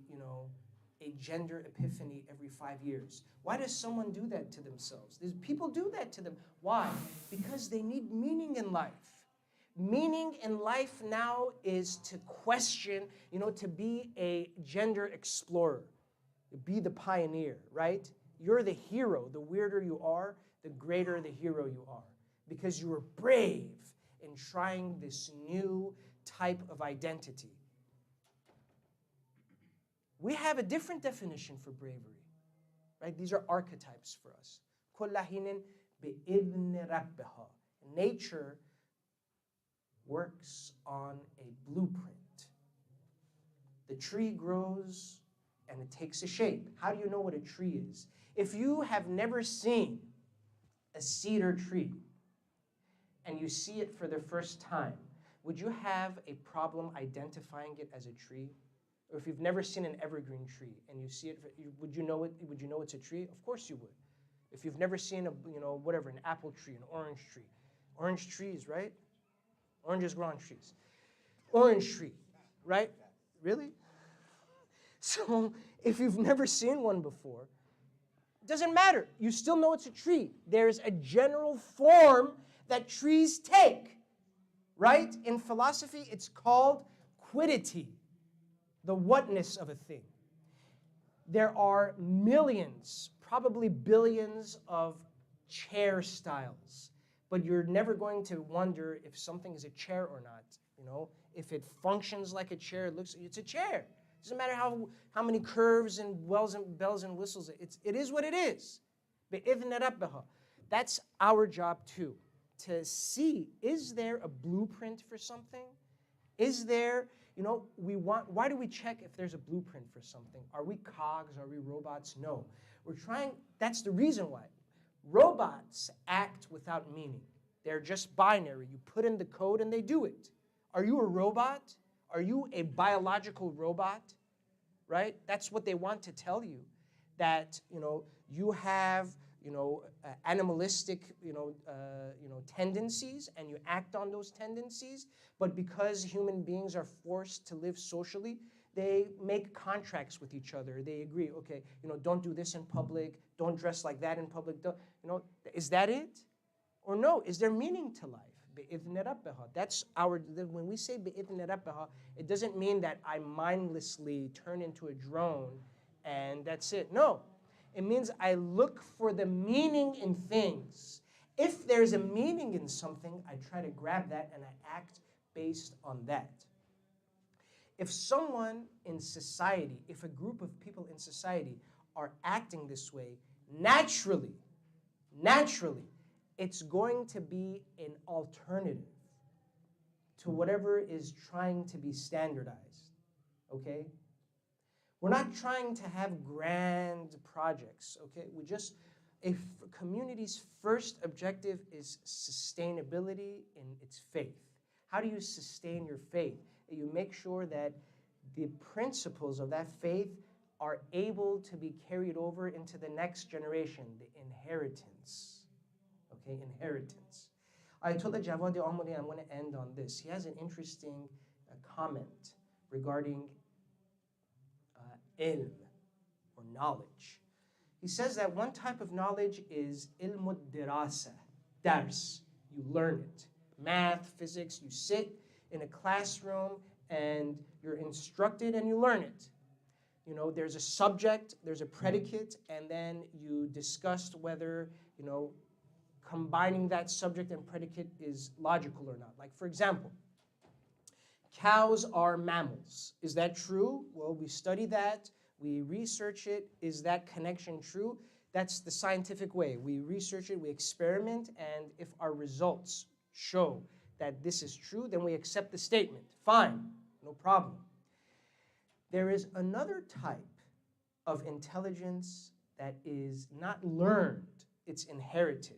[SPEAKER 4] gender epiphany every 5 years. Why does someone do that to themselves? People do that to them. Why? Because they need meaning in life. Meaning in life now is to question, to be a gender explorer, be the pioneer, right? You're the hero. The weirder you are, the greater the hero you are, because you were brave in trying this new type of identity. We have a different definition for bravery, right? These are archetypes for us. Nature works on a blueprint. The tree grows and it takes a shape. How do you know what a tree is? If you have never seen a cedar tree and you see it for the first time, would you have a problem identifying it as a tree? Or if you've never seen an evergreen tree and you see it, would you know it's a tree? Of course you would. If you've never seen an apple tree, an orange trees, right? Oranges grow on trees. Orange tree, right? Really? So if you've never seen one before, it doesn't matter. You still know it's a tree. There's a general form that trees take, right? In philosophy, it's called quiddity, the whatness of a thing. There are millions, probably billions of chair styles, but you're never going to wonder if something is a chair or not. If it functions like a chair, it's a chair. It doesn't matter how many curves and bells and whistles. It is what it is. That's our job too, to see, is there a blueprint for something? Is there, why do we check if there's a blueprint for something? Are we cogs? Are we robots? No. That's the reason why. Robots act without meaning. They're just binary. You put in the code and they do it. Are you a robot? Are you a biological robot? Right? That's what they want to tell you. That, you have, animalistic, tendencies, and you act on those tendencies. But because human beings are forced to live socially, they make contracts with each other. They agree, okay, don't do this in public, don't dress like that in public. Is that it? Or no, is there meaning to life? That's when we say it doesn't mean that I mindlessly turn into a drone and that's it. No, it means I look for the meaning in things. If there's a meaning in something, I try to grab that and I act based on that. If someone in society, if a group of people in society are acting this way, naturally, it's going to be an alternative to whatever is trying to be standardized, okay? We're not trying to have grand projects, okay? A community's first objective is sustainability in its faith. How do you sustain your faith? You make sure that the principles of that faith are able to be carried over into the next generation, the inheritance. Okay, inheritance. Ayatollah Jawadi Amuli, I'm going to end on this. He has an interesting comment regarding ilm, or knowledge. He says that one type of knowledge is ilmud dirasa, dars. You learn it. Math, physics, you sit in a classroom and you're instructed and you learn it. You know, there's a subject, there's a predicate, and then you discussed whether, you know, combining that subject and predicate is logical or not. Like, for example, cows are mammals. Is that true? Well, we study that. We research it. Is that connection true? That's the scientific way. We research it, we experiment, and if our results show that this is true, then we accept the statement. Fine, no problem. There is another type of intelligence that is not learned, it's inherited.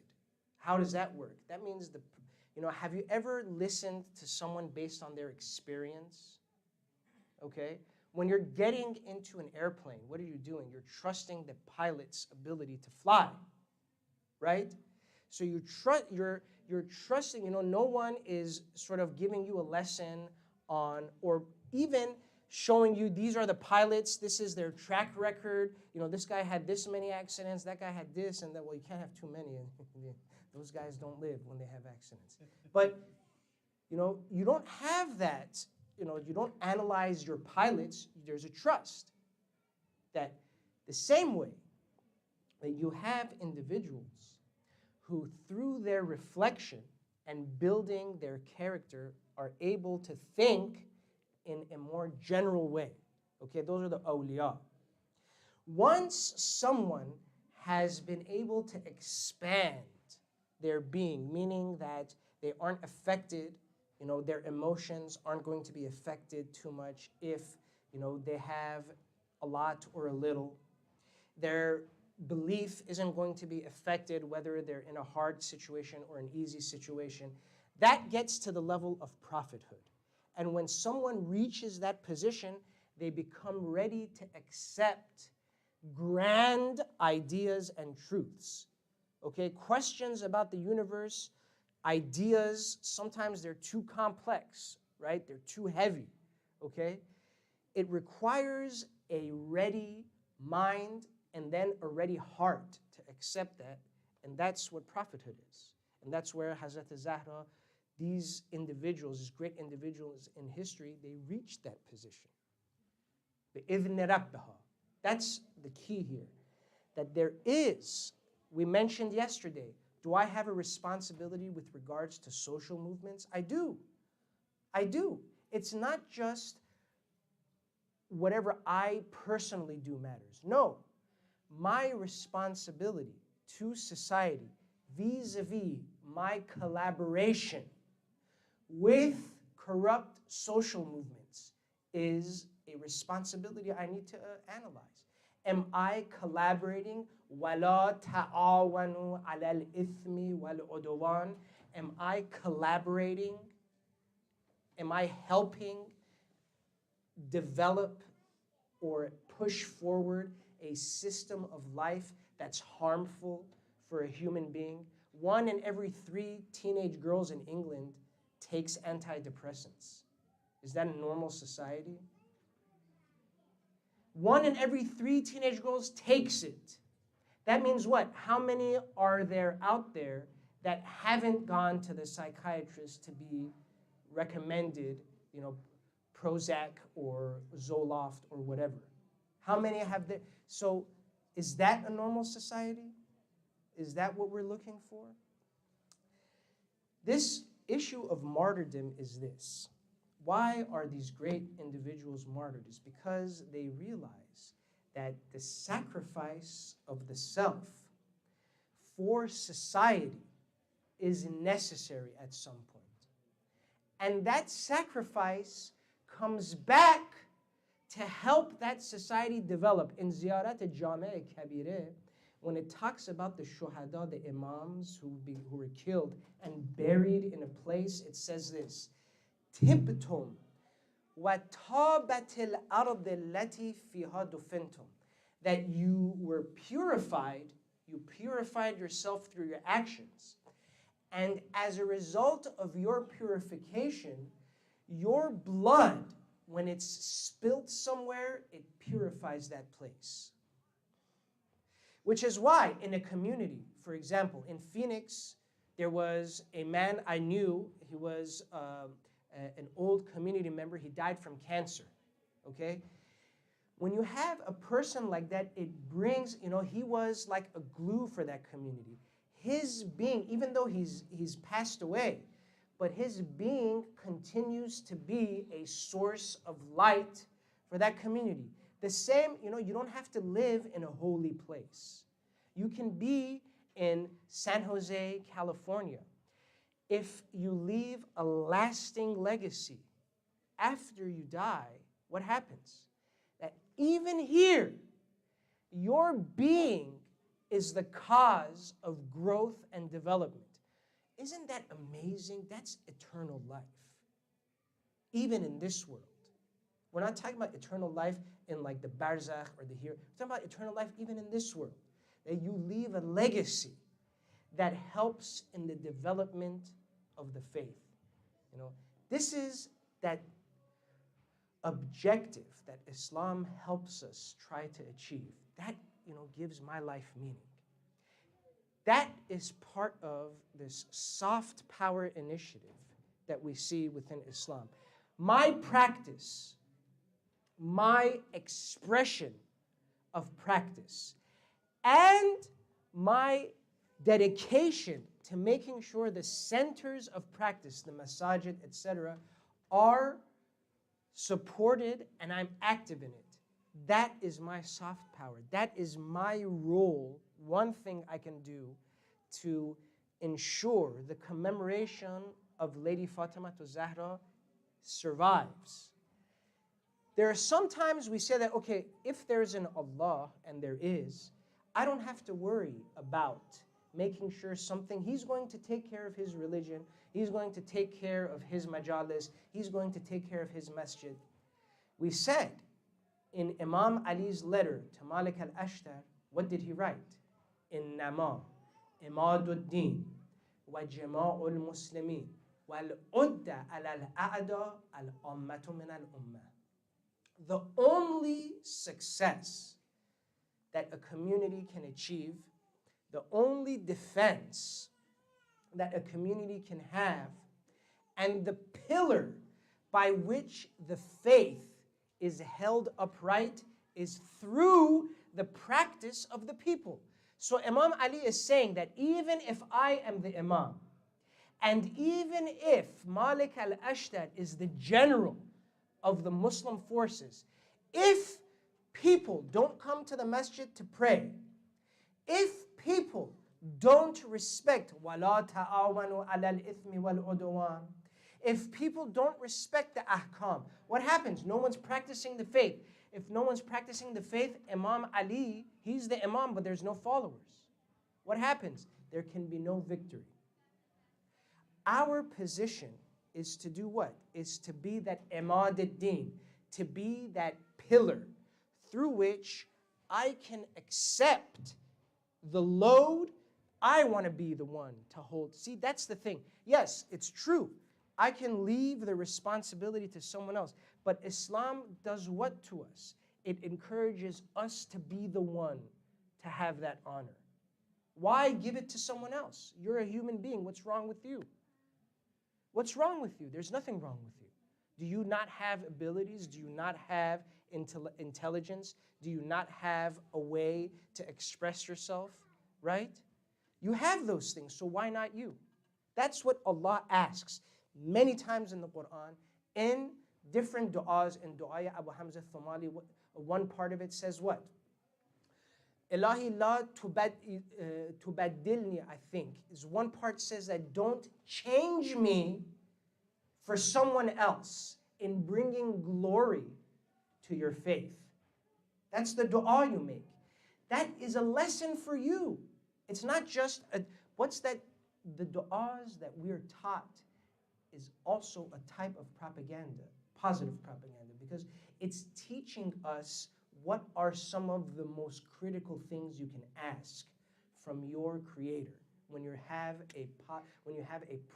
[SPEAKER 4] How does that work? That means, have you ever listened to someone based on their experience? Okay? When you're getting into an airplane, what are you doing? You're trusting the pilot's ability to fly, right? So you're trusting, no one is sort of giving you a lesson on, or even showing you these are the pilots, this is their track record, this guy had this many accidents, that guy had this, and that, well, you can't have too many. Those guys don't live when they have accidents. But, you don't have that. You don't analyze your pilots. There's a trust that the same way that you have individuals who, through their reflection and building their character, are able to think in a more general way. Okay, those are the awliya. Once someone has been able to expand their being, meaning that they aren't affected, their emotions aren't going to be affected too much if, they have a lot or a little. Their belief isn't going to be affected whether they're in a hard situation or an easy situation. That gets to the level of prophethood. And when someone reaches that position, they become ready to accept grand ideas and truths. Okay, questions about the universe, ideas, sometimes they're too complex, right? They're too heavy, okay? It requires a ready mind and then a ready heart to accept that, and that's what prophethood is. And that's where Hazrat Zahra, these individuals, these great individuals in history, they reached that position. بِإِذْنِ رَبِّهَا. That's the key here, that there is, we mentioned yesterday, do I have a responsibility with regards to social movements? I do. I do. It's not just whatever I personally do matters. No. My responsibility to society vis-a-vis my collaboration with corrupt social movements is a responsibility I need to analyze. Am I collaborating? وَلَا تَعَاوَنُوا عَلَى الْإِثْمِ وَالْعُدْوَانِ. Am I collaborating? Am I helping develop or push forward a system of life that's harmful for a human being? 1 in every 3 teenage girls in England takes antidepressants. Is that a normal society? 1 in every 3 teenage girls takes it. That means what? How many are there out there that haven't gone to the psychiatrist to be recommended, Prozac or Zoloft or whatever? How many have there? So is that a normal society? Is that what we're looking for? This issue of martyrdom is this. Why are these great individuals martyred? It's because they realize that the sacrifice of the self for society is necessary at some point. And that sacrifice comes back to help that society develop. In Ziyarat al-Jami' Kabireh, when it talks about the shuhada, the imams who were killed and buried in a place, it says this, Tibtum wa tabatil ard allati fiha dufintum, that you were purified, you purified yourself through your actions. And as a result of your purification, Your blood, when it's spilled somewhere, it purifies that place. Which is why in a community, for example, in Phoenix, there was a man I knew. He was an old community member. He died from cancer, okay? When you have a person like that, it brings, he was like a glue for that community. His being, even though he's passed away, but his being continues to be a source of light for that community. The same, you don't have to live in a holy place. You can be in San Jose, California. If you leave a lasting legacy after you die, what happens? That even here, your being is the cause of growth and development. Isn't that amazing? That's eternal life. Even in this world. We're not talking about eternal life in like the barzakh or the here. We're talking about eternal life even in this world. That you leave a legacy that helps in the development of the faith. This is that objective that Islam helps us try to achieve. That, gives my life meaning. That is part of this soft power initiative that we see within Islam. My practice, my expression of practice, and my dedication to making sure the centers of practice, the masajid, etc., are supported and I'm active in it. That is my soft power. That is my role, one thing I can do to ensure the commemoration of Lady Fatima Zahra survives. There are sometimes we say that, okay, if there's an Allah, and there is, I don't have to worry about making sure something, He's going to take care of His religion, He's going to take care of His majalis, He's going to take care of His masjid. We said in Imam Ali's letter to Malik al-Ashtar, what did he write? Innama imaduddin wa jama'ul muslimin wal udda al-a'da al-ummatu min al-ummah. The only success that a community can achieve, the only defense that a community can have, and the pillar by which the faith is held upright is through the practice of the people. So Imam Ali is saying that even if I am the Imam, and even if Malik al-Ashtar is the general of the Muslim forces, if people don't come to the masjid to pray, if people don't respect وَلَا تَعَاوَنُوا عَلَى الْإِثْمِ وَالْعُدْوَانِ, if people don't respect the ahkam, what happens? No one's practicing the faith. If no one's practicing the faith, Imam Ali, he's the Imam, but there's no followers. What happens? There can be no victory. Our position is to do what? Is to be that Imad ad-Din, to be that pillar through which I can accept the load. I want to be the one to hold. See, that's the thing. Yes, it's true. I can leave the responsibility to someone else. But Islam does what to us? It encourages us to be the one to have that honor. Why give it to someone else? You're a human being. What's wrong with you? What's wrong with you? There's nothing wrong with you. Do you not have abilities? Do you not have intelligence? Do you not have a way to express yourself? Right? You have those things, so why not you? That's what Allah asks many times in the Quran, in different du'as. In Du'a Abu Hamza Thumali, one part of it says what? Ilahi la tubaddilni, I think, is one part says that don't change me for someone else in bringing glory to your faith. That's the du'a you make. That is a lesson for you. It's not just, what's that? The du'as that we're taught is also a type of propaganda, positive propaganda, because it's teaching us what are some of the most critical things you can ask from your Creator when you have a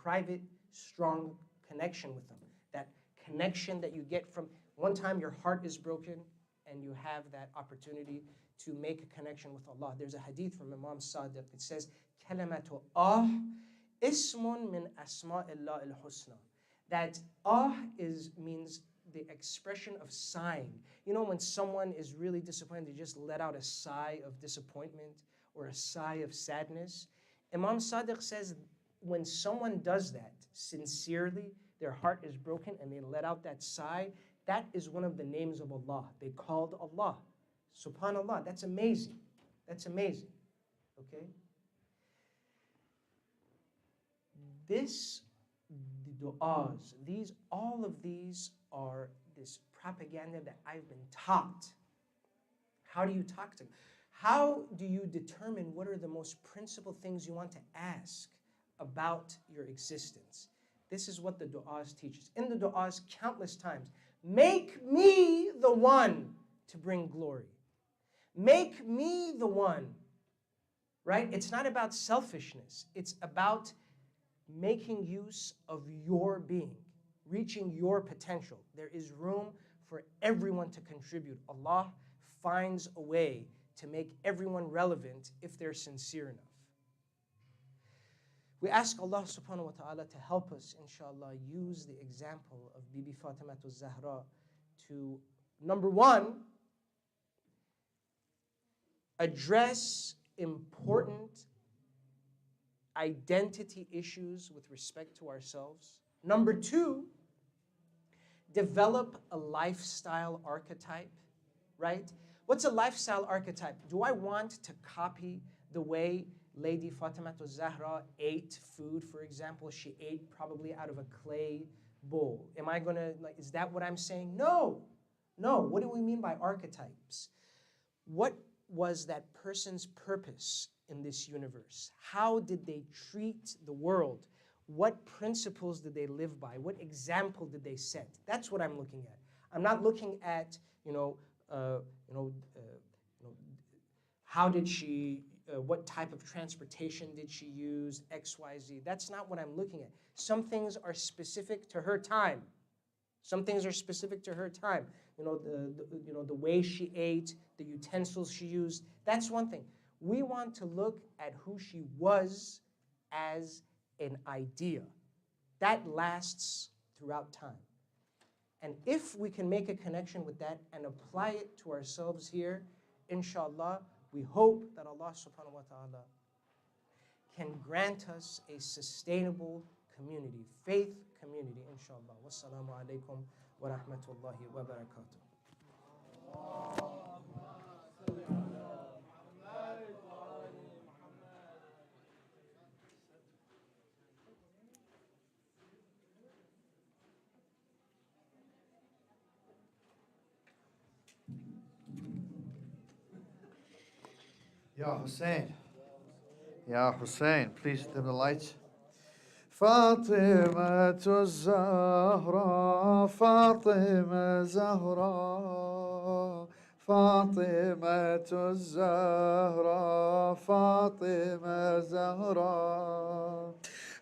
[SPEAKER 4] private, strong connection with them that connection that you get from one time your heart is broken and you have that opportunity to make a connection with Allah. There's a hadith from Imam Sadiq. It says, Kalimatu ismun min asma'illah al-husna. That means the expression of sighing. You know, when someone is really disappointed, they just let out a sigh of disappointment or a sigh of sadness. Imam Sadiq says, when someone does that sincerely, their heart is broken and they let out that sigh, that is one of the names of Allah. They called Allah. Subhanallah, that's amazing. That's amazing. Okay? The du'as, all of these are this propaganda that I've been taught. How do you talk to them? How do you determine what are the most principal things you want to ask about your existence? This is what the du'as teaches. In the du'as, countless times, make me the one to bring glory. Make me the one, right? It's not about selfishness. It's about making use of your being, reaching your potential. There is room for everyone to contribute. Allah finds a way to make everyone relevant if they're sincere enough. We ask Allah subhanahu wa ta'ala to help us, inshallah, use the example of Bibi Fatimah Zahra to, number one, address important identity issues with respect to ourselves. Number two, develop a lifestyle archetype, right? What's a lifestyle archetype? Do I want to copy the way Lady Fatimah Zahra ate food, for example? She ate probably out of a clay bowl. Am I gonna, is that what I'm saying? No, no. What do we mean by archetypes? What was that person's purpose in this universe? How did they treat the world? What principles did they live by? What example did they set? That's what I'm looking at. I'm not looking at, how did she, what type of transportation did she use, X, Y, Z. That's not what I'm looking at. Some things are specific to her time. Some things are specific to her time. The way she ate, the utensils she used, that's one thing. We want to look at who she was as an idea. That lasts throughout time. And if we can make a connection with that and apply it to ourselves here, inshallah, we hope that Allah subhanahu wa ta'ala can grant us a sustainable community, faith community, inshallah. Wassalamu alaikum wa rahmatullahi wa barakatuh.
[SPEAKER 2] Ya Hussein. Ya Hussein, please dim the lights. فاطمة الزهراء فاطمة زهراء فاطمة الزهراء فاطمة زهراء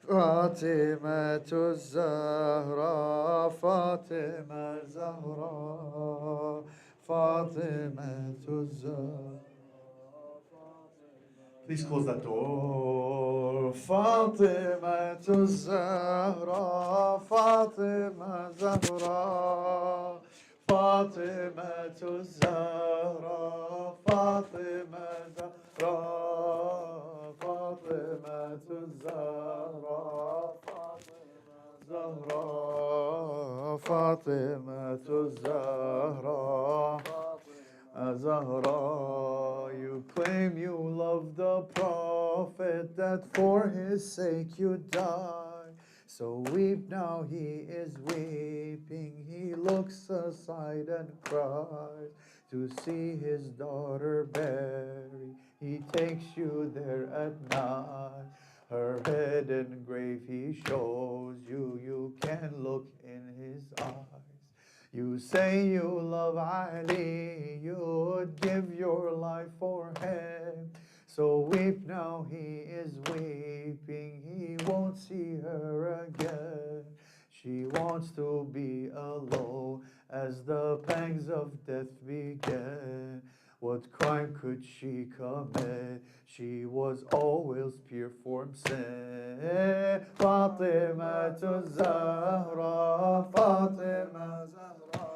[SPEAKER 2] فاطمة الزهراء فاطمة زهراء فاطمة الزهراء. Please close that door. Fatima Zahra, Fatima Zahra, Fatima Zahra, Fatima Zahra, Fatima Zahra, Zahra, Fatima Zahra. Zahra, you claim you love the Prophet, that for his sake you die. So weep now, he is weeping, he looks aside and cries to see his daughter buried. He takes you there at night, her head and grave he shows you, you can look in his eyes. You say you love Ali, you would give your life for him. So weep now, he is weeping, he won't see her again. She wants to be alone as the pangs of death began. What crime could she commit? She was always pure from sin. Fatima to Zahra, Fatima Zahra.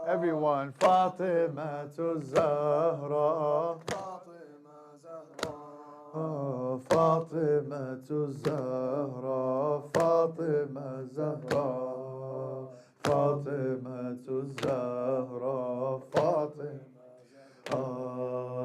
[SPEAKER 2] Everyone, Fatima to Zahra, Fatima Zahra. Oh, Fatima to Zahra, Fatima Zahra, Fatima to Zahra, Fatima.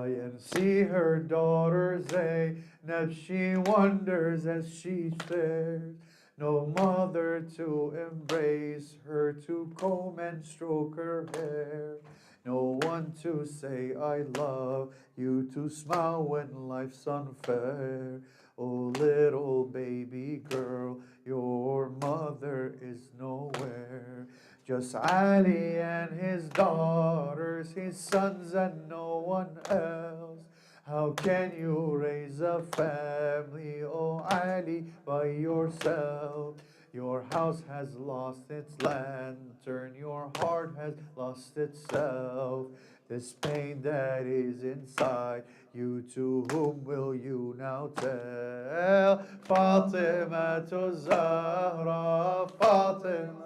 [SPEAKER 2] And see her daughter Zaynab, she wonders as she stares. No mother to embrace her, to comb and stroke her hair. No one to say I love you, to smile when life's unfair. Oh, little baby girl, your mother is nowhere. Just Ali and his daughters, his sons, and no one else. How can you raise a family, oh Ali, by yourself? Your house has lost its lantern, your heart has lost itself. This pain that is inside you, to whom will you now tell? Fatima to Zahra, Fatima.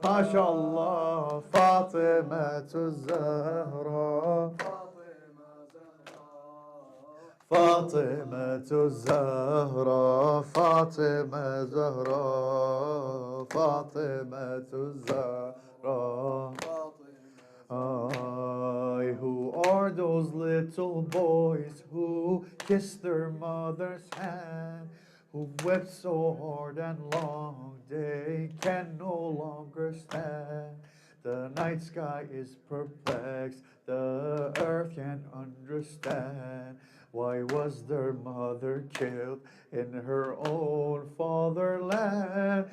[SPEAKER 2] MashaAllah, Fatima to Zahra, Fatima to Zahra, Fatima Zahra, Fatima to Zahra. Who are those little boys who kiss their mother's hand, who wept so hard and long they can no longer stand? The night sky is perplexed, the earth can't understand. Why was their mother killed in her own fatherland?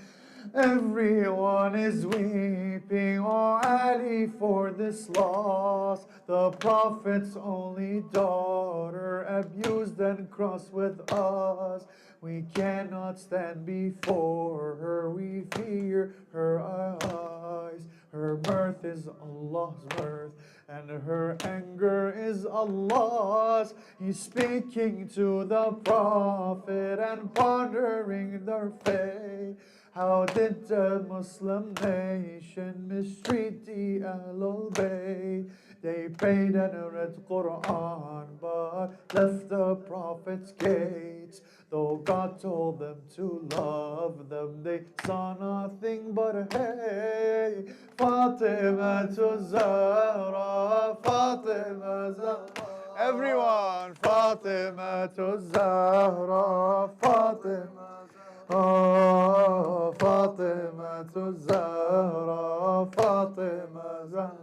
[SPEAKER 2] Everyone is weeping, oh Ali, for this loss. The Prophet's only daughter, abused and crossed with us. We cannot stand before her, we fear her eyes. Her mirth is Allah's mirth, and her anger is Allah's. He's speaking to the Prophet and pondering their fate. How did the Muslim nation mistreat the Ahlul Bayt? They prayed and read Quran, but left the Prophet's gates. Though God told them to love them, they saw nothing but hate. Fatima to Zahra, Fatima Zahra. Everyone, Fatima to Zahra, Fatima. Oh, Fatima to Zahra, Fatima Zahra.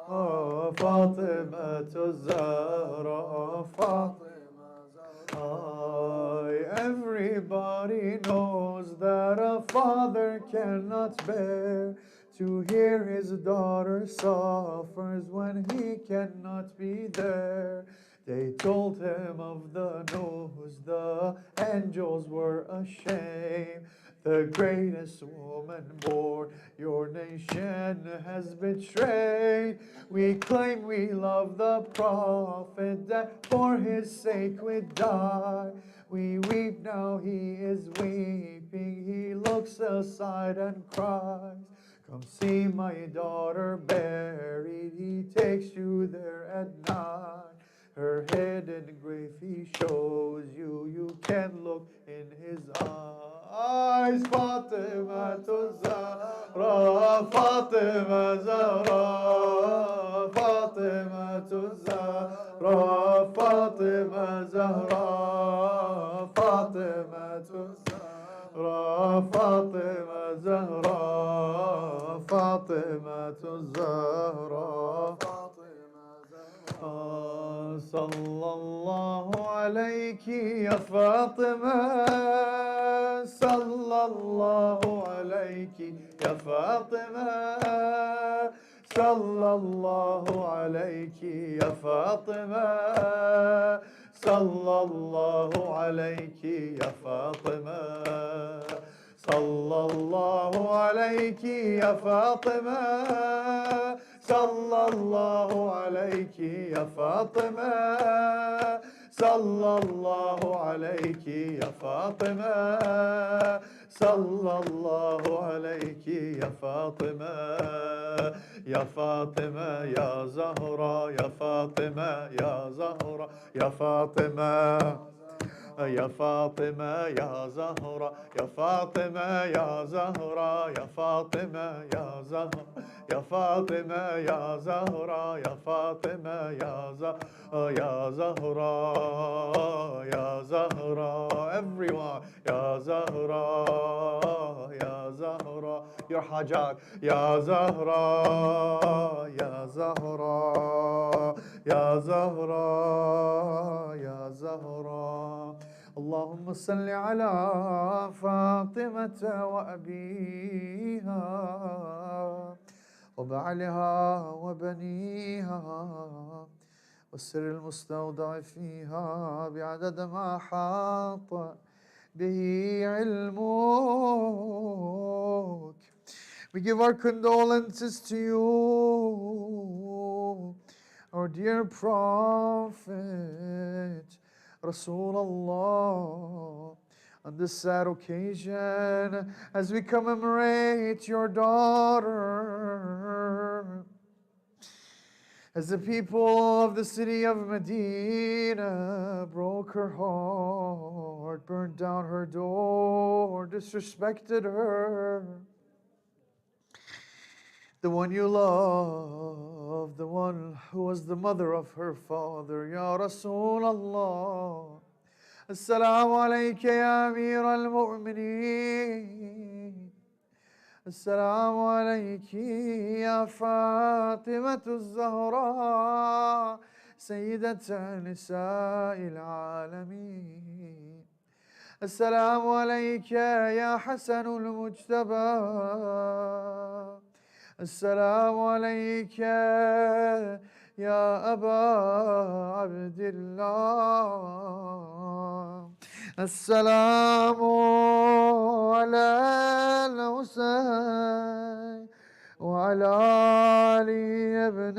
[SPEAKER 2] Oh, Fatima to Zahra, Fatima Zahra. Everybody knows that a father cannot bear to hear his daughter suffers when he cannot be there. They told him of the news, the angels were ashamed. The greatest woman born, your nation has betrayed. We claim we love the Prophet, that for his sake we die. We weep now, he is weeping, he looks aside and cries. Come see my daughter buried, he takes you there at night. Her head in the grave he shows you, you can look in his eyes. Fatima to Zahra, Fatima Zahra, Fatima to Zahra, Fatima Zahra, Fatima to Zahra, Fatima Zahra, Fatima to Zahra, sallallahu alayki ya Fatima, sallallahu alayki ya Fatima, sallallahu alayki ya Fatima, sallallahu alayki ya Fatima, صلى الله عليك يا فاطمة صلى الله عليك يا فاطمة صلى الله عليك يا فاطمة صلى الله عليك يا فاطمة يا فاطمة يا زهرة يا فاطمة يا زهرة يا فاطمة يا فاطمة يا زهرة يا فاطمة يا زهرة يا فاطمة يا زهرة يا فاطمة يا زهرة يا فاطمة يا زهرة يا زهرة يا زهرة everyone يا زهرة يا زهرة your حاجات يا زهرة يا زهرة يا زهرة يا زهرة اللهم صل على فاطمة وأبيها وبعلها وبنيها والسر المستودع فيها بعدد ما حاط به علمك. We give our condolences to you, our dear Prophet, Rasulullah, on this sad occasion as we commemorate your daughter. As the people of the city of Medina broke her heart, burned down her door, disrespected her, the one you love, the one who was the mother of her father, Ya Rasulallah. Assalamu alayka ya Amir al-Mu'mineen. Assalamu alayki ya Fatimatu az-Zahra, Sayyidata nisa'il alameen. Assalamu alayka ya Hasanul Mujtaba. السلام عليك يا أبا عبد الله. السلام على الحسين وعلى علي بن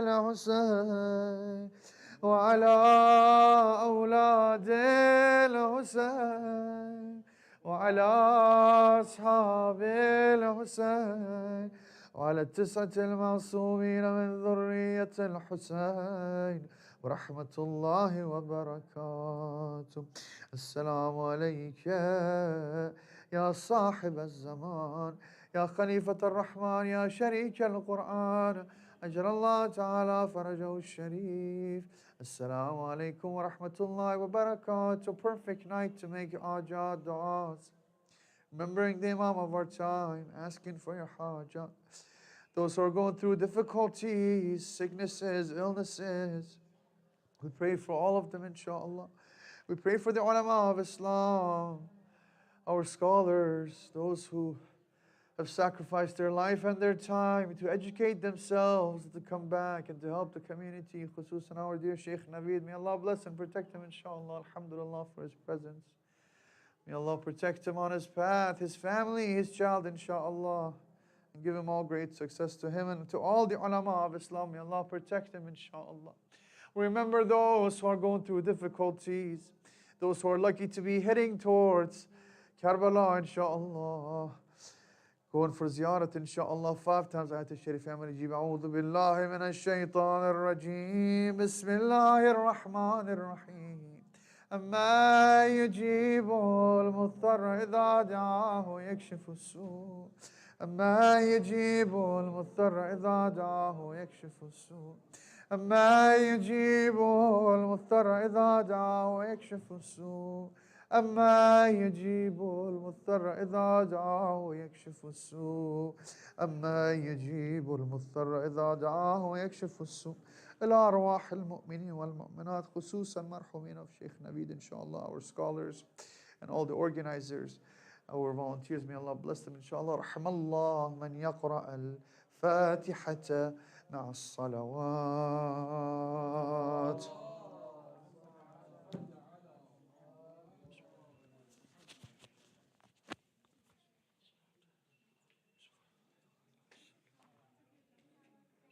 [SPEAKER 2] الحسين وعلى أولاد الحسين وعلى أصحاب الحسين وعلى التسعة المعصومين من ذرية الحسين ورحمة الله وبركاته. السلام عليك يا صاحب الزمان يا خليفة الرحمن يا شريك القرآن أجر الله تعالى فرجه الشريف. Assalamu alaikum wa rahmatullahi wa barakatuh. Perfect night to make ajat du'as. Remembering the Imam of our time, asking for your hajat. Those who are going through difficulties, sicknesses, illnesses, we pray for all of them, inshallah. We pray for the ulama of Islam, our scholars, those who have sacrificed their life and their time to educate themselves, to come back and to help the community, khususan our dear Sheikh Navid. May Allah bless and protect him, inshallah. Alhamdulillah for his presence. May Allah protect him on his path, his family, his child, inshallah. And give him all great success to him and to all the ulama of Islam. May Allah protect him, inshallah. Remember those who are going through difficulties, those who are lucky to be heading towards Karbala, inshallah. Going for ziyarat, inshallah, 5 times ayat al-sharif. Family, jib, a'udhu billahi min ash-shaytan ar-rajim. Bismillahir rahmanir rahim. أما يجيب المضطر إذا دعاه يكشف السوء أما يجيب المضطر إذا دعاه يكشف السوء أما يجيب المضطر إذا دعاه يكشف السوء أما يجيب المضطر إذا دعاه يكشف السوء أما يجيب المضطر إذا دعاه يكشف السوء. إلى أرواح المؤمنين والمؤمنات خصوصا مرحومين of Sheikh Navid, inshallah, our scholars and all the organizers, our volunteers. May Allah bless them, inshallah. رحم الله من يقرأ الفاتحة مع الصلوات.